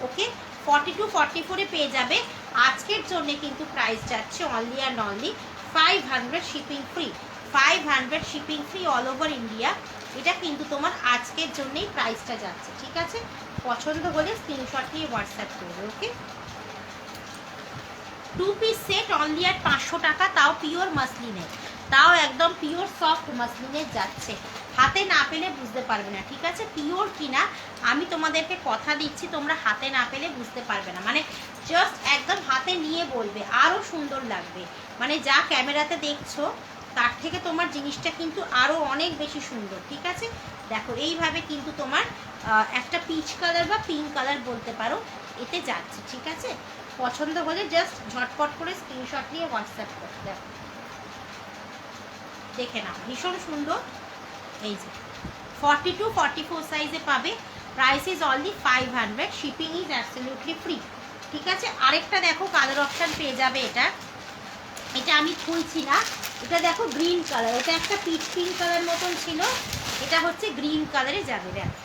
[SPEAKER 1] ওকে। 42-44-এ পেয়ে যাবে। আজকের জন্য কিন্তু প্রাইস যাচ্ছে only and only 500 shipping free, 500 shipping free all over India. এটা কিন্তু তোমার আজকের জন্যই প্রাইসটা যাচ্ছে, ঠিক আছে। পছন্দ হলে স্ক্রিনশট নিয়ে হোয়াটসঅ্যাপ করবে, ওকে। 2 পিস সেট অনলি অ্যাট 500 টাকা, তাও পিওর মাসলিনের, তাও একদম পিওর সফট মাসলিনের যাচ্ছে। হাতে না পেলে বুঝতে পারবে না, ঠিক আছে। পিওর কিনা আমি তোমাদেরকে কথা দিচ্ছি, তোমরা হাতে না পেলে বুঝতে পারবে না, মানে জাস্ট একদম হাতে নিয়ে বলবে আরও সুন্দর লাগবে, মানে যা ক্যামেরাতে দেখছো তার থেকে তোমার জিনিসটা কিন্তু আরও অনেক বেশি সুন্দর, ঠিক আছে। দেখো এইভাবে কিন্তু তোমার একটা পিচ কালার বা পিঙ্ক কালার বলতে পারো, এতে যাচ্ছে, ঠিক আছে। পছন্দ হলে জাস্ট ঝটপট করে স্ক্রিনশট নিয়ে হোয়াটসঅ্যাপ করতে। দেখো দেখে নাও ভীষণ সুন্দর। এই যে 42-44 সাইজে পাবে, price is only 500, shipping is absolutely free, ঠিক আছে। আরেকটা দেখো কালার অপশান পেয়ে যাবে, এটা আমি খুলছি না, এটা দেখো গ্রিন কালার, এটা একটা পিচ পিঙ্ক কালার মতন ছিল, এটা হচ্ছে গ্রিন কালারে যাবে। দেখো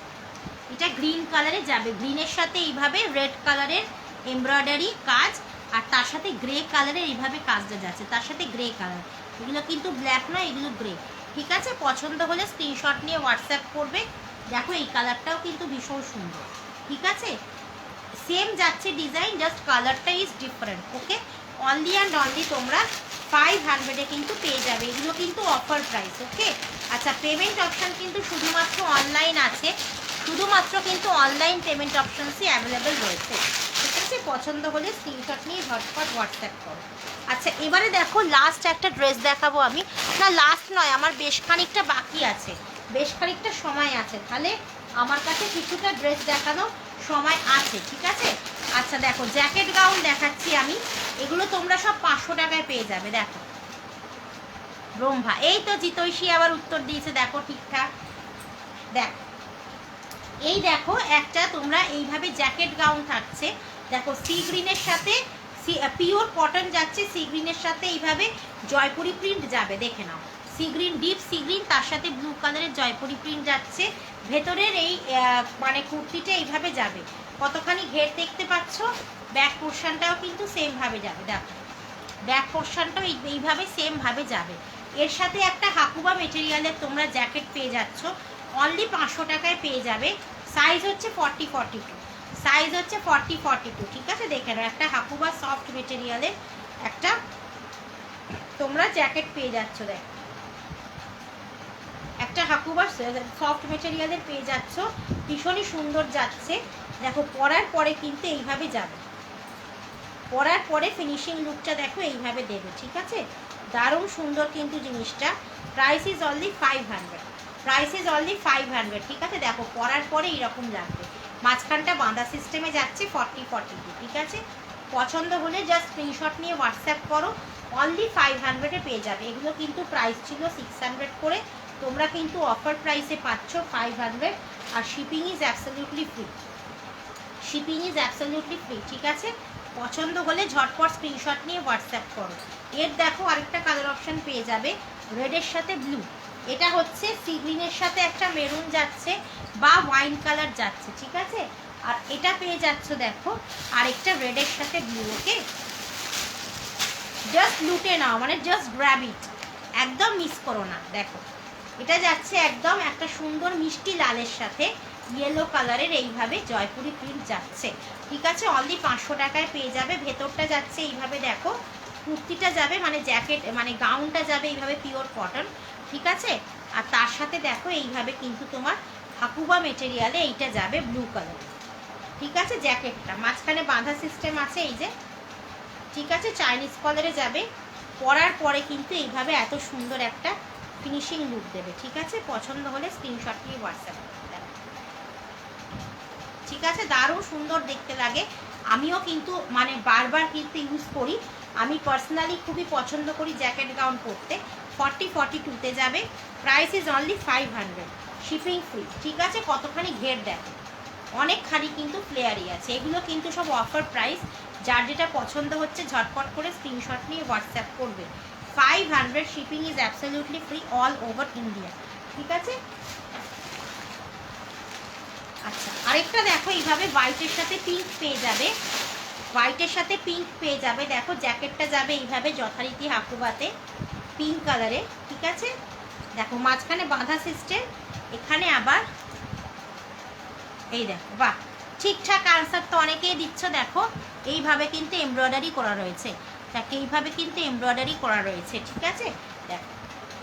[SPEAKER 1] এটা গ্রিন কালারে যাবে, গ্রিনের সাথে এইভাবে রেড কালারের এমব্রয়ডারি কাজ, আর তার সাথে গ্রে কালারের এইভাবে কাজটা যাচ্ছে, তার সাথে গ্রে কালার, এগুলো কিন্তু ব্ল্যাক নয়, এগুলো গ্রে, ঠিক আছে। পছন্দ হলে স্ক্রিনশট নিয়ে হোয়াটসঅ্যাপ করবে। দেখো এই কালারটাও কিন্তু ভীষণ সুন্দর, ঠিক আছে। সেম যাচ্ছে ডিজাইন, জাস্ট কালারটা is different, okay. Only and only তোমরা 500-এ কিন্তু পেয়ে যাবে, এগুলো কিন্তু অফার প্রাইস, ওকে। আচ্ছা, পেমেন্ট অপশান কিন্তু শুধুমাত্র অনলাইন আছে, শুধুমাত্র কিন্তু অনলাইন পেমেন্ট অপশানসই অ্যাভেলেবেল রয়েছে, ঠিক আছে। পছন্দ হলে স্ক্রিনশট নিয়ে ঝটপট হোয়াটসঅ্যাপ করো। আচ্ছা এবারে দেখো লাস্ট একটা ড্রেস দেখাবো আমি, না লাস্ট নয়, আমার বেশ খানিকটা বাকি আছে, বেশ খানিকটা সময় আছে, তাহলে আমার কাছে কিছুটা ড্রেস দেখানো সময় আছে, ঠিক আছে। আচ্ছা দেখো জ্যাকেট গাউন দেখাচ্ছি আমি, এগুলো তোমরা সব 500 টাকায় পেয়ে যাবে। দেখো ব্রহ্মা, এই তো জিতৈষী আবার উত্তর দিয়েছে, দেখো ঠিকঠাক। দেখো এই দেখো একটা তোমরা এইভাবে জ্যাকেট গাউন থাকছে, দেখো সি গ্রিনের সাথে পিওর কটন যাচ্ছে, সি গ্রিনের সাথে এইভাবে জয়পুরি প্রিন্ট যাবে, দেখে নাও। Sea green, deep sea green, তার সাথে ব্লু কালারের জয়পুরি প্রিন্ট যাচ্ছে। ভেতরের এই মানে কুর্তিটা এইভাবে যাবে, কতখানি ঘের দেখতে পাচ্ছ। ব্যাক পোর্শনটাও কিন্তু সেমভাবে যাবে, দেখো ব্যাক পোর্শনটাও এইভাবে সেমভাবে যাবে। এর সাথে একটা হাকুবা মেটেরিয়ালের তোমরা জ্যাকেট পেয়ে যাচ্ছ, অনলি 500 টাকায় পেয়ে যাবে। সাইজ হচ্ছে 40-42, সাইজ হচ্ছে 40-42, ঠিক আছে। দেখে নাও একটা হাকুবা সফট মেটেরিয়ালের একটা তোমরা জ্যাকেট পেয়ে যাচ্ছ। দেখো একটা হাকুবা সফট মেটেরিয়ালের পেয়ে যাচ্ছ, ভীষণই সুন্দর যাচ্ছে। দেখো পরার পরে কিন্তু এইভাবে যাবে, পরার পরে ফিনিশিং লুকটা দেখো এইভাবে দেবে, ঠিক আছে? দারুণ সুন্দর কিন্তু জিনিসটা। Price is only 500, price is only 500, ঠিক আছে? দেখো পরার পরে এইরকম লাগবে, মাঝখানটা বাঁধা সিস্টেমে যাচ্ছে 40-40, ঠিক আছে? পছন্দ হলে জাস্ট স্ক্রিনশট নিয়ে হোয়াটসঅ্যাপ করো, অনলি 500-এ পেয়ে যাবে। এগুলো কিন্তু প্রাইস ছিল 600 করে, তোমরা কিন্তু অফার প্রাইসে পাচ্ছ 500, আর shipping is absolutely free, shipping is absolutely free, ঠিক আছে? পছন্দ হলে ঝটপট স্ক্রিনশট নিয়ে হোয়াটসঅ্যাপ করো। এর দেখো আরেকটা কালার অপশন পেয়ে যাবে রেডের সাথে ব্লু, এটা হচ্ছে সি গ্রিনের সাথে একটা মেরুন যাচ্ছে বা ওয়াইন কালার যাচ্ছে, ঠিক আছে? আর এটা পেয়ে যাচ্ছ দেখো আরেকটা রেডের সাথে ব্লু। ওকে, জাস্ট লুটে নাও, মানে জাস্ট গ্র্যাব ইট, একদম মিস করো না। দেখো এটা যাচ্ছে একদম একটা সুন্দর মিষ্টি লালের সাথে ইয়েলো কালারের এইভাবে জয়পুরি প্রিন্ট যাচ্ছে, ঠিক আছে? অনলি 500 টাকায় পেয়ে যাবে। ভেতরটা যাচ্ছে এইভাবে, দেখো কুর্তিটা যাবে মানে জ্যাকেট মানে গাউনটা যাবে এইভাবে পিওর কটন, ঠিক আছে? আর তার সাথে দেখো এইভাবে কিন্তু তোমার হাকুবা মেটেরিয়ালে এইটা যাবে ব্লু কালার, ঠিক আছে? জ্যাকেটটা মাঝখানে বাঁধা সিস্টেম আছে এই যে, ঠিক আছে? চাইনিজ কলারে যাবে, পরার পরে কিন্তু এইভাবে এত সুন্দর একটা ফিনিশিং লুক দেবে, ঠিক আছে? পছন্দ হলে স্ক্রিনশট নিয়ে হোয়াটসঅ্যাপ করতে দেবে, ঠিক আছে? দারুণ সুন্দর দেখতে লাগে, আমিও কিন্তু মানে বারবার কিন্তু ইউজ করি, আমি পার্সোনালি খুবই পছন্দ করি জ্যাকেট গাউন পরতে। 40-42-তে যাবে, price is only 500, shipping free, ঠিক আছে? কতখানি ঘের দেখো, অনেকখানি কিন্তু ফ্লেয়ারই আছে। এগুলো কিন্তু সব অফার প্রাইস, যার যেটা পছন্দ হচ্ছে ঝটপট করে স্ক্রিনশট নিয়ে হোয়াটসঅ্যাপ করবে। 500, shipping is absolutely free all over India, ঠিক আছে? আচ্ছা আরেকটা দেখো এইভাবে হোয়াইটের সাথে পিঙ্ক পেয়ে যাবে, হোয়াইটের সাথে পিঙ্ক পেয়ে যাবে। দেখো জ্যাকেটটা যাবে এইভাবে যথারীতি হাকুবাতে পিঙ্ক কালারে, ঠিক আছে? দেখো মাঝখানে বাঁধা সিস্টেম, এখানে আবার এই দেখো, বাহ ঠিকঠাক আনসার তো অনেকেই দিচ্ছ। দেখো এইভাবে কিন্তু এমব্রয়ডারি করা রয়েছে, তাকে এইভাবে কিন্তু এমব্রয়ডারি করা রয়েছে, ঠিক আছে? দেখো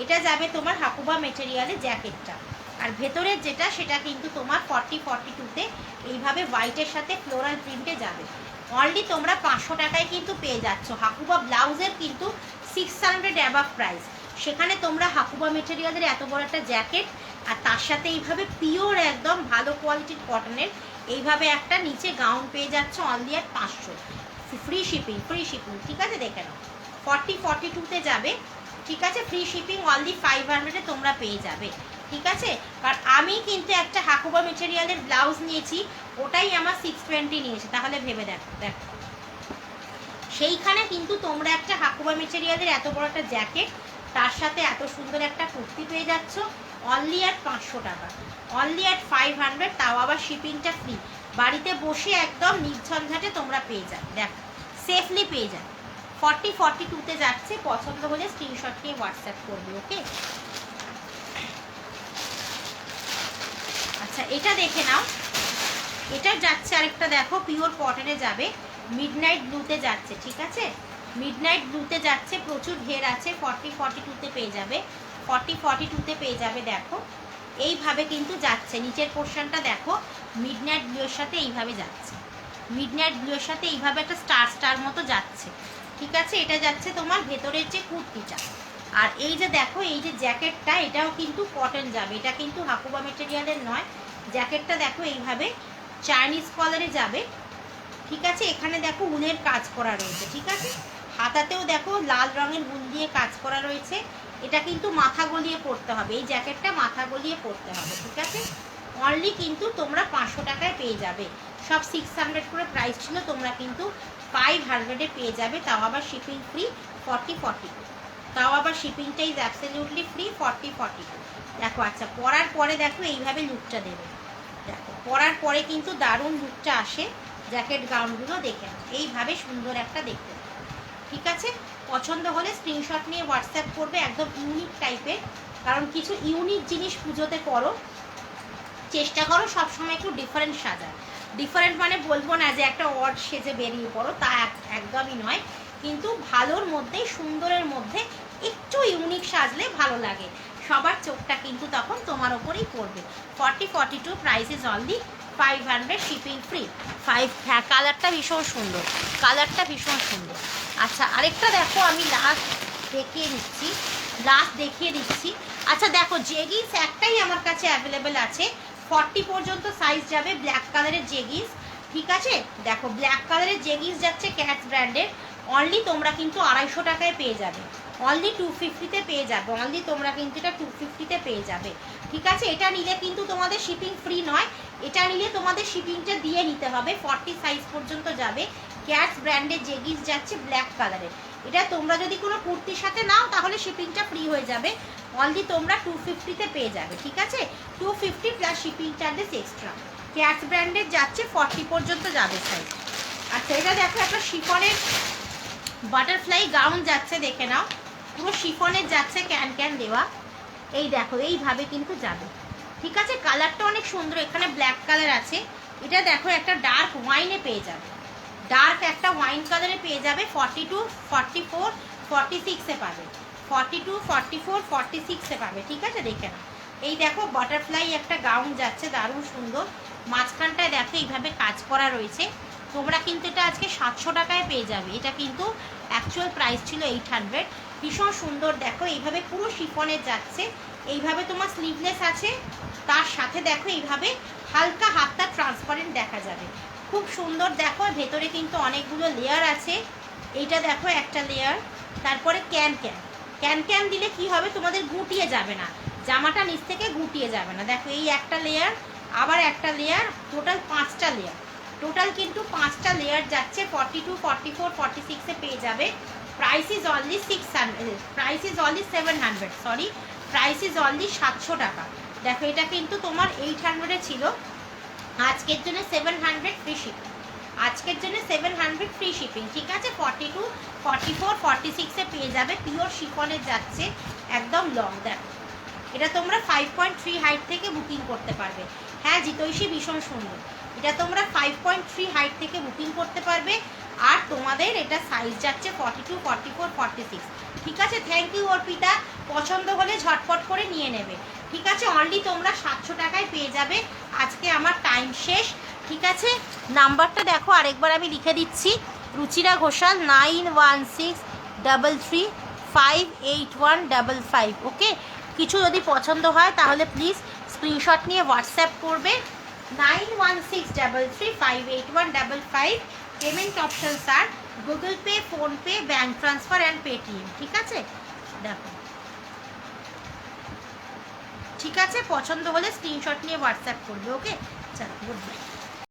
[SPEAKER 1] এটা যাবে তোমার হাকুবা মেটেরিয়ালে জ্যাকেটটা, আর ভেতরের যেটা সেটা কিন্তু তোমার 40-42-তে এইভাবে হোয়াইটের সাথে ফ্লোরাল প্রিন্টে যাবে। অনলি তোমরা 500 টাকায় কিন্তু পেয়ে যাচ্ছ। হাকুবা ব্লাউজের কিন্তু 600 অ্যাবাভ প্রাইস, সেখানে তোমরা হাকুবা মেটেরিয়ালের এত বড় একটা জ্যাকেট আর তার সাথে এইভাবে পিওর একদম ভালো কোয়ালিটির কটনের এইভাবে একটা নিচে গাউন পেয়ে যাচ্ছ অনলি আর 500, ফ্রি শিপিং, ফ্রি শিপিং, ঠিক আছে? দেখে নাও 40-42-তে যাবে, ঠিক আছে? ফ্রি শিপিং অনলি 500-এ তোমরা পেয়ে যাবে, ঠিক আছে? কারণ আমি কিন্তু একটা হাকুবা মেটেরিয়ালের ব্লাউজ নিয়েছি, ওটাই আমার 620 নিয়েছে, তাহলে ভেবে দেখো। দেখো সেইখানে কিন্তু তোমরা একটা হাকুবা মেটেরিয়ালের এত বড় একটা জ্যাকেট তার সাথে এত সুন্দর একটা কুর্তি পেয়ে যাচ্ছ অনলি অ্যাট 500 টাকা, অনলি অ্যাট 500, তাও আবার শিপিংটা ফ্রি। বাড়িতে বসে একদম নির্ঝঞ্ঝাটে তোমরা পেয়ে যাবে, দেখো সেফলি পেয়ে যাবে। 40-42-তে যাচ্ছে, পছন্দ হলে স্ক্রিনশট নিয়ে হোয়াটসঅ্যাপ করবে। ওকে, আচ্ছা এটা দেখে নাও, এটা যাচ্ছে আরেকটা দেখো পিওর কটনে যাবে, মিডনাইট ব্লুতে যাচ্ছে, ঠিক আছে? মিডনাইট ব্লুতে যাচ্ছে, প্রচুর ঘের আছে। 40-42-তে পেয়ে যাবে, 40-42-তে পেয়ে যাবে। দেখো এইভাবে কিন্তু যাচ্ছে, নিচের পোর্শনটা দেখো মিডনাইট ব্লুয়ের সাথে এইভাবে যাচ্ছে, মিডনাইট ব্লুয়ের সাথে এইভাবে একটা স্টার স্টার মতো যাচ্ছে, ঠিক আছে? এটা যাচ্ছে তোমার ভেতরের যে কুর্তিটা, আর এই যে দেখো এই যে জ্যাকেটটা এটাও কিন্তু কটন যাবে, এটা কিন্তু হাকুবা মেটেরিয়ালের নয়। জ্যাকেটটা দেখো এইভাবে চাইনিজ কলারে যাবে, ঠিক আছে? এখানে দেখো উলের কাজ করা রয়েছে, ঠিক আছে? হাতাতেও দেখো লাল রঙের উল দিয়ে কাজ করা রয়েছে। এটা কিন্তু মাথা গলিয়ে পরতে হবে, এই জ্যাকেটটা মাথা গলিয়ে পরতে হবে, ঠিক আছে? অনলি কিন্তু তোমরা 500 টাকায় পেয়ে যাবে, সব 600 করে প্রাইস ছিল, তোমরা কিন্তু 500-এ পেয়ে যাবে, তাও আবার শিপিং ফ্রি। 40-42, তাও আবার শিপিংটা ইজ অ্যাবসলিউটলি ফ্রি। 40-42 দেখো। আচ্ছা পরার পরে দেখো এইভাবে লুকটা দেবে, দেখো পরার পরে কিন্তু দারুণ লুকটা আসে। জ্যাকেট গাউনগুলো দেখে নাও, এইভাবে সুন্দর একটা দেখতে, ঠিক আছে? পছন্দ হলে স্ক্রিনশট নিয়ে হোয়াটসঅ্যাপ করবে, একদম ইউনিক টাইপের, কারণ কিছু ইউনিক জিনিস পুজোতে করো, চেষ্টা করো সবসময় একটু ডিফারেন্ট সাজা। ডিফারেন্ট মানে বলবো না যে একটা অড সেজে বেরিয়ে পড়ো, তা একদমই নয়, কিন্তু ভালোর মধ্যে সুন্দরের মধ্যে একটু ইউনিক সাজলে ভালো লাগে। সবার চোখটা কিন্তু তখন তোমার ওপরেই পড়বে। 40-42 price is only 500 shipping free. হ্যাঁ, কালারটা ভীষণ সুন্দর, কালারটা ভীষণ সুন্দর। আচ্ছা, আরেকটা দেখো, আমি লাস্ট দেখিয়ে দিচ্ছি। আচ্ছা দেখো, জেগিন্স একটাই আমার কাছে অ্যাভেলেবেল আছে, 40 পর্যন্ত সাইজ যাবে, ব্ল্যাক কালারের জেগিন্স। ঠিক আছে, দেখো ব্ল্যাক কালারের জেগিন্স যাচ্ছে ক্যাটস ব্র্যান্ডের, অনলি তোমরা কিন্তু 250 টাকায় পেয়ে যাবে, অনলি 250-তে পেয়ে যাবে, অনলি তোমরা কিন্তু এটা 250-তে পেয়ে যাবে। ঠিক আছে, এটা নিলে কিন্তু তোমাদের শিপিং ফ্রি নয়, এটা নিলে তোমাদের শিপিংটা দিয়ে নিতে হবে। 40 সাইজ পর্যন্ত যাবে, ক্যাটস ব্র্যান্ডের জেগিন্স যাচ্ছে ব্ল্যাক কালারের। এটা তোমরা যদি কোনো কুর্তির সাথে নাও তাহলে শিপিংটা ফ্রি হয়ে যাবে, অনলি তোমরা 250-তে পেয়ে যাবে। ঠিক আছে, 250 plus shipping charges extra. Cats ব্র্যান্ডের যাচ্ছে 40 পর্যন্ত যাবে সাইজ। আচ্ছা, এটা দেখো একটা শিফনের বাটারফ্লাই গাউন যাচ্ছে, দেখে নাও, পুরো শিফনের যাচ্ছে, ক্যান দেওয়া। এই দেখো এইভাবে কিন্তু যাবে। ঠিক আছে, কালারটা অনেক সুন্দর, এখানে ব্ল্যাক কালার আছে, এটা দেখো একটা ডার্ক ওয়াইনে পেয়ে যাবে, ডার্ক একটা ওয়াইন কালারে পেয়ে যাবে। 42, 44, 46-এ পাবে, 42, 44, 46-এ পাবে। ঠিক আছে, দেখে নাও। এই দেখো বাটারফ্লাই একটা গাউন যাচ্ছে, দারুণ সুন্দর, মাঝখানটায় দেখো এইভাবে কাজ করা রয়েছে। তোমরা কিন্তু এটা আজকে 700 টাকায় পেয়ে যাবে, এটা কিন্তু অ্যাকচুয়াল প্রাইস ছিল 800। ভীষণ সুন্দর, দেখো এইভাবে পুরো শিফনের যাচ্ছে, এইভাবে তোমার স্লিভলেস আছে, তার সাথে দেখো এইভাবে হালকা হাতটা ট্রান্সপারেন্ট দেখা যাবে, খুব সুন্দর। দেখো ভেতরে কিন্তু অনেকগুলো লেয়ার আছে, এইটা দেখো একটা লেয়ার, তারপরে ক্যান দিলে কি হবে, তোমাদের গুটিয়ে যাবে না, জামাটা নিচ থেকে গুটিয়ে যাবে না। দেখো এই একটা লেয়ার, আবার একটা লেয়ার, টোটাল 5টা লেয়ার, টোটাল কিন্তু 5টা লেয়ার যাচ্ছে। 42, 44, 46-এ পেয়ে যাবে। প্রাইস ইজ অনলি 700 টাকা। দেখো এটা কিন্তু তোমার 800-এ ছিল, আজকের জন্য 700 ফ্রি শিপিং, আজকের জন্য 700 ফ্রি শিপিং। ঠিক আছে, 42, 44, 46-এ পেয়ে যাবে, পিওর শিফনের যাচ্ছে, একদম লং। দেখো এটা তোমরা 5.3 হাইট থেকে বুকিং করতে পারবে। হ্যাঁ জিতৈষী, ভীষণ সুন্দর, এটা তোমরা 5.3 হাইট থেকে বুকিং করতে পারবে, আর তোমাদের এটা সাইজ যাচ্ছে 42, 44, 46। ঠিক আছে, থ্যাংক ইউ অর্পিতা, পছন্দ হলে ঝটপট করে নিয়ে নেবে। ঠিক আছে, অনলি তোমরা 700 টাকায় পেয়ে যাবে, আজকে আমার টাইম শেষ। ঠিক আছে, নাম্বারটা দেখো আরেকবার আমি লিখে দিচ্ছি, রুচিরা ঘোষাল, 916333581555। ওকে, কিছু যদি পছন্দ হয় তাহলে প্লিজ স্ক্রিনশট নিয়ে হোয়াটসঅ্যাপ করবে। 916333581555। Payment options are Google Pay, PhonePe, bank transfer and Paytm. ঠিক আছে, দেখো ঠিক আছে, পছন্দ হলে স্ক্রিনশট নিয়ে হোয়াটসঅ্যাপ করবে। ওকে, চলো, গুড বাই।